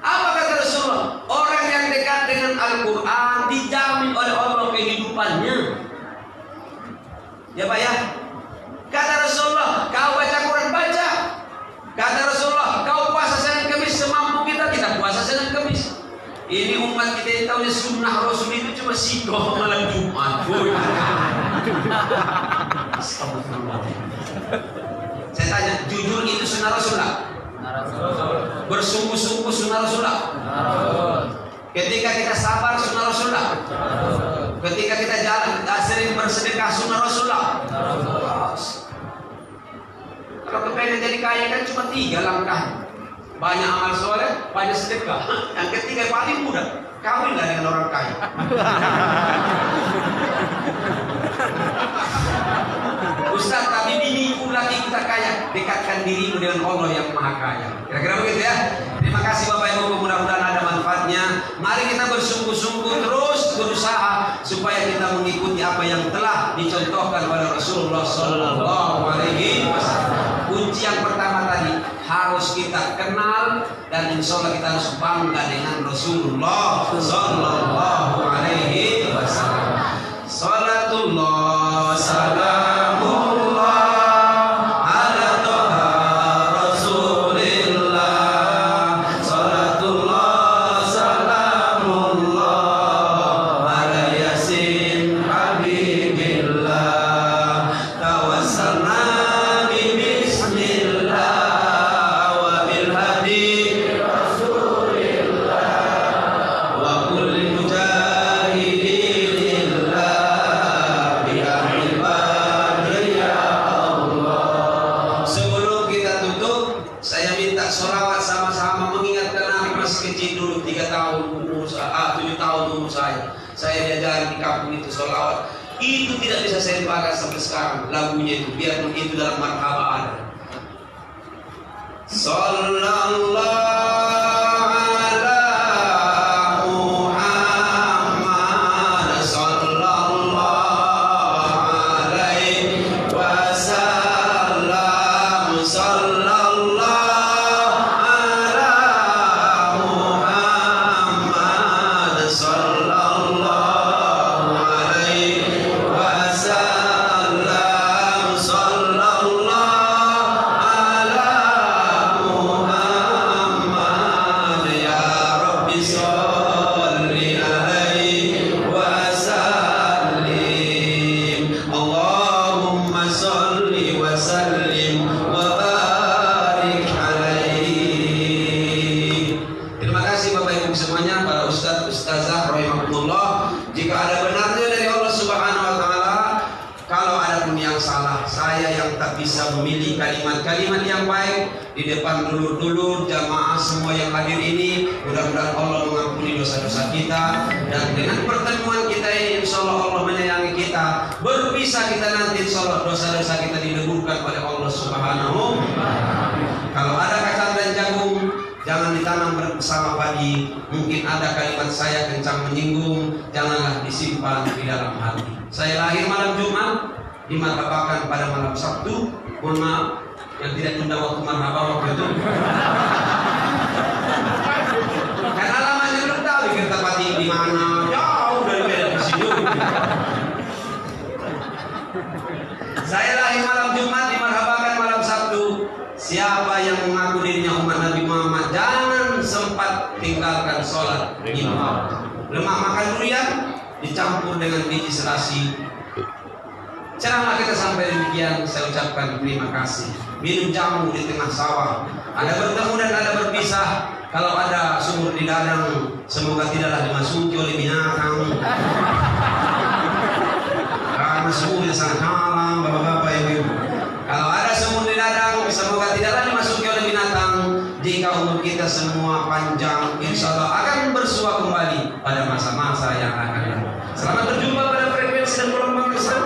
[SPEAKER 1] Apa kata Rasulullah? Orang yang dekat dengan Al-Quran dijamin oleh Allah kehidupannya. Ya Pak ya. Kata Rasulullah, kau baca Quran, baca. Kata Rasulullah, kau puasa Senin Kamis semampu kita puasa Senin Kamis. Ini umat kita yang tahu sunnah Rasul itu cuma singgoh malam Jumat. Astagfirullah. Saya tanya, jujur itu sunnah Rasulullah? Bersungguh-sungguh sunnah Rasulullah? Ketika kita sabar sunnah Rasulullah? Ketika kita jalan sering bersedekah sunnah Rasulullah? Kalau kepengen jadi kaya kan cuma 3 langkah. Banyak amal soleh, banyak sedekah. Yang ketiga paling mudah, kawinlah dengan orang kaya. Ustaz, tapi biniku lagi kita kaya. Dekatkan dirimu dengan Allah yang maha kaya. Kira-kira begitu ya. Terima kasih Bapak Ibu, mudah-mudahan ada manfaatnya. Mari kita bersungguh-sungguh terus berusaha supaya kita mengikuti apa yang telah dicontohkan oleh Rasulullah Sallallahu Alaihi Wasallam. Kunci yang pertama tadi, harus kita kenal dan insya Allah kita harus bangga dengan Rasulullah Sallallahu Alaihi Wasallam. Salatullah salamullah ala toha Rasulillah. Salatullah salamullah ala yasin habibillah. Tawassalna itu tidak bisa saya lupakan sampai sekarang lagunya itu, biarpun itu dalam marhaba ada. Sallallahu ala Muhammad sallallahu alaihi wasallam. Sallallahu ala Muhammad sallallahu kalimat-kalimat yang baik di depan dulur-dulur jamaah semua yang hadir ini. Mudah-mudahan Allah mengampuni dosa-dosa kita, dan dengan pertemuan kita ini insya Allah Allah menyayangi kita. Berpisah kita nanti insya Allah dosa-dosa kita dileburkan oleh Allah Subhanahu wa ta'ala. Kalau ada kacang dan jagung, jangan ditanam bersama padi. Mungkin ada kalimat saya kencang menyinggung, janganlah disimpan di dalam hati. Saya lahir malam Jumat, dimarhabakan pada malam Sabtu. Mohon maaf yang tidak tunda waktu marhabah waktu itu. Karena alamatnya belum tahu di Kertapati di mana, jauh dari Medan di sini. Saya lahir malam Jumat, dimarhabakan malam Sabtu. Siapa yang mengaku dirinya umat Nabi Muhammad, jangan sempat tinggalkan sholat imam. Lemak makan durian dicampur dengan biji selasi. Ceramah kita sampai demikian. Saya ucapkan terima kasih. Minum jamu di tengah sawah. Ada bertemu dan ada berpisah. Kalau ada sumur di ladang, semoga tidaklah dimasuki oleh binatang. Karena sumurnya sangat haram, bapak-bapak, ibu. Kalau ada sumur di ladang, semoga tidaklah dimasuki oleh binatang. Jika umur kita semua panjang, insya Allah akan bersua kembali pada masa-masa yang akan datang. Selamat berjumpa pada frekuensi dan gelombang Islam.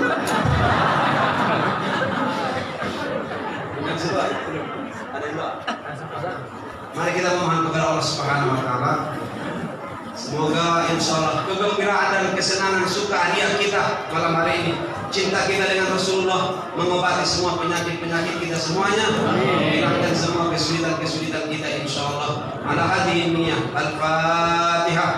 [SPEAKER 1] Mari kita memohon kepada Allah Subhanahu wa taala. Semoga insya Allah kegembiraan dan kesenangan sukacita kita malam hari ini, cinta kita dengan Rasulullah mengobati semua penyakit-penyakit kita semuanya, menghilangkan semua kesulitan-kesulitan kita insya Allah. Ala hadhihi niyyah. Al-Fatihah.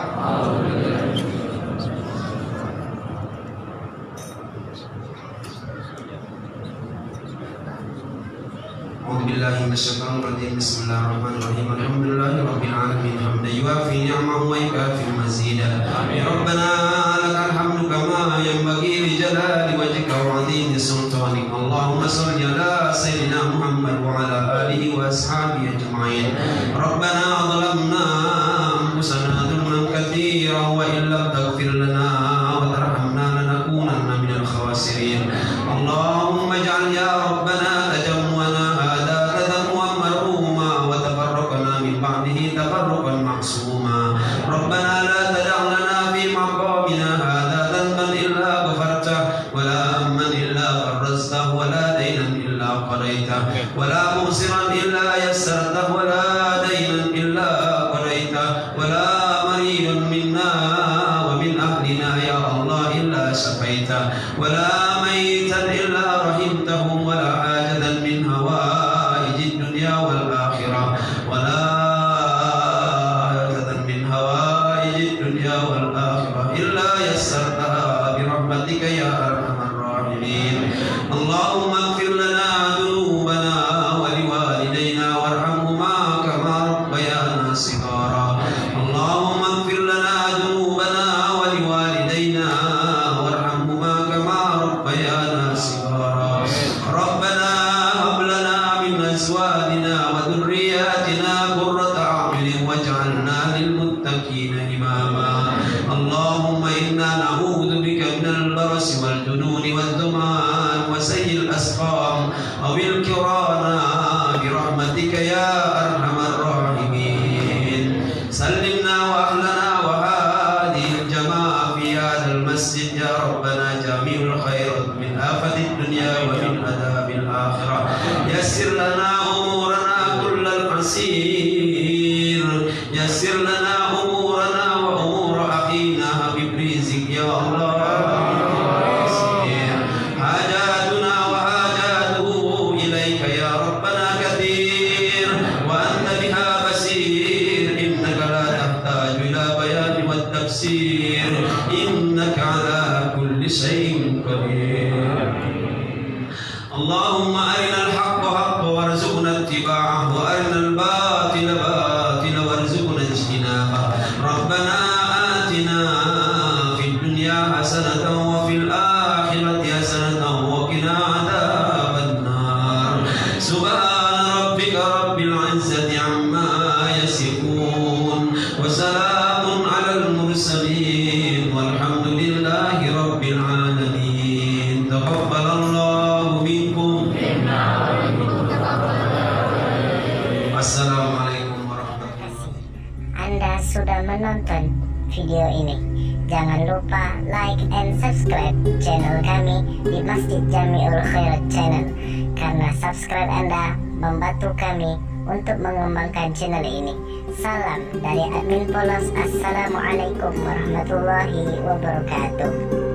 [SPEAKER 1] أعوذ بالله من الشيطان الرجيم بسم الله الرحمن الرحيم الحمد لله رب العالمين حمدا يوافي نعمه ويكافئ مزيدا ربنا لك الحمد كما ينبغي لجلال وجهك وعظيم سلطانك اللهم صل على سيدنا محمد وعلى آله وأصحابه أجمعين ربنا ظلمنا أنفسنا ظلما كثيرا وإن لم تغفر لنا وترحمنا لنكونن من الخاسرين اللهم اجعل يا ربنا تجمعنا تفرقا معصوما ربنا لا تدع لنا في مقامنا هذا ذنبا إلا غفرته ولا هما إلا فرجته ولا دينا إلا قضيته ولا مؤسرا إلا يسرته ولا دينا إلا قضيته ولا مريضا منا ومن أهلنا يا الله إلا شفيته ولا ميتا إلا رحمته ولا حاجة من هوائج الدنيا والآخرة ولا والآخرة إلا يسرتها برحمتك يا أرحم الراحمين اللهم اغفر لنا ذنوبنا ولوالدينا وارحمهما كما ربيانا صغارا اللهم اغفر لنا ذنوبنا ولوالدينا وارحمهما كما ربيانا صغارا ربنا هب لنا من أزواجنا وذرياتنا قرة أعين واجعلنا للمتقين إماما اللهم إنا نعوذ بك من البرص والجنون والذمان وسيء الأسقام أو الكرانا برحمتك يا أرحم الراحمين سلمنا وأهلنا وهذه الجماعة في هذا المسجد يا ربنا جميع الخير من آفة الدنيا ومن عذاب الآخرة يسر لنا أمورنا كل العسير يسر لنا أمورنا وأمور أخينا حبيب رزق يا الله حاجاتنا وحاجاته إليك يا ربنا كثير وأنت بها بصير إنك لا تحتاج إلى بيان والتفسير إنك على كل شيء قدير اللهم أرنا الحق حقا وارزقنا اتباعه وأرنا الباطل باطلا وارزقنا اجتنابه ربنا آتنا في الدنيا حسنة وفي الآخرة حسنة وقنا عذاب النار سبحان ربك رب العزة عما يصفون وسلام على المرسلين والحمد لله رب العالمين تقبل الله منكم Assalamualaikum warahmatullahi wabarakatuh.
[SPEAKER 3] Anda sudah menonton video ini. Jangan lupa like and subscribe channel kami di Masjid Jamiul Khairat Channel. Karena subscribe Anda membantu kami untuk mengembangkan channel ini. Salam dari admin Polos. Assalamualaikum warahmatullahi wabarakatuh.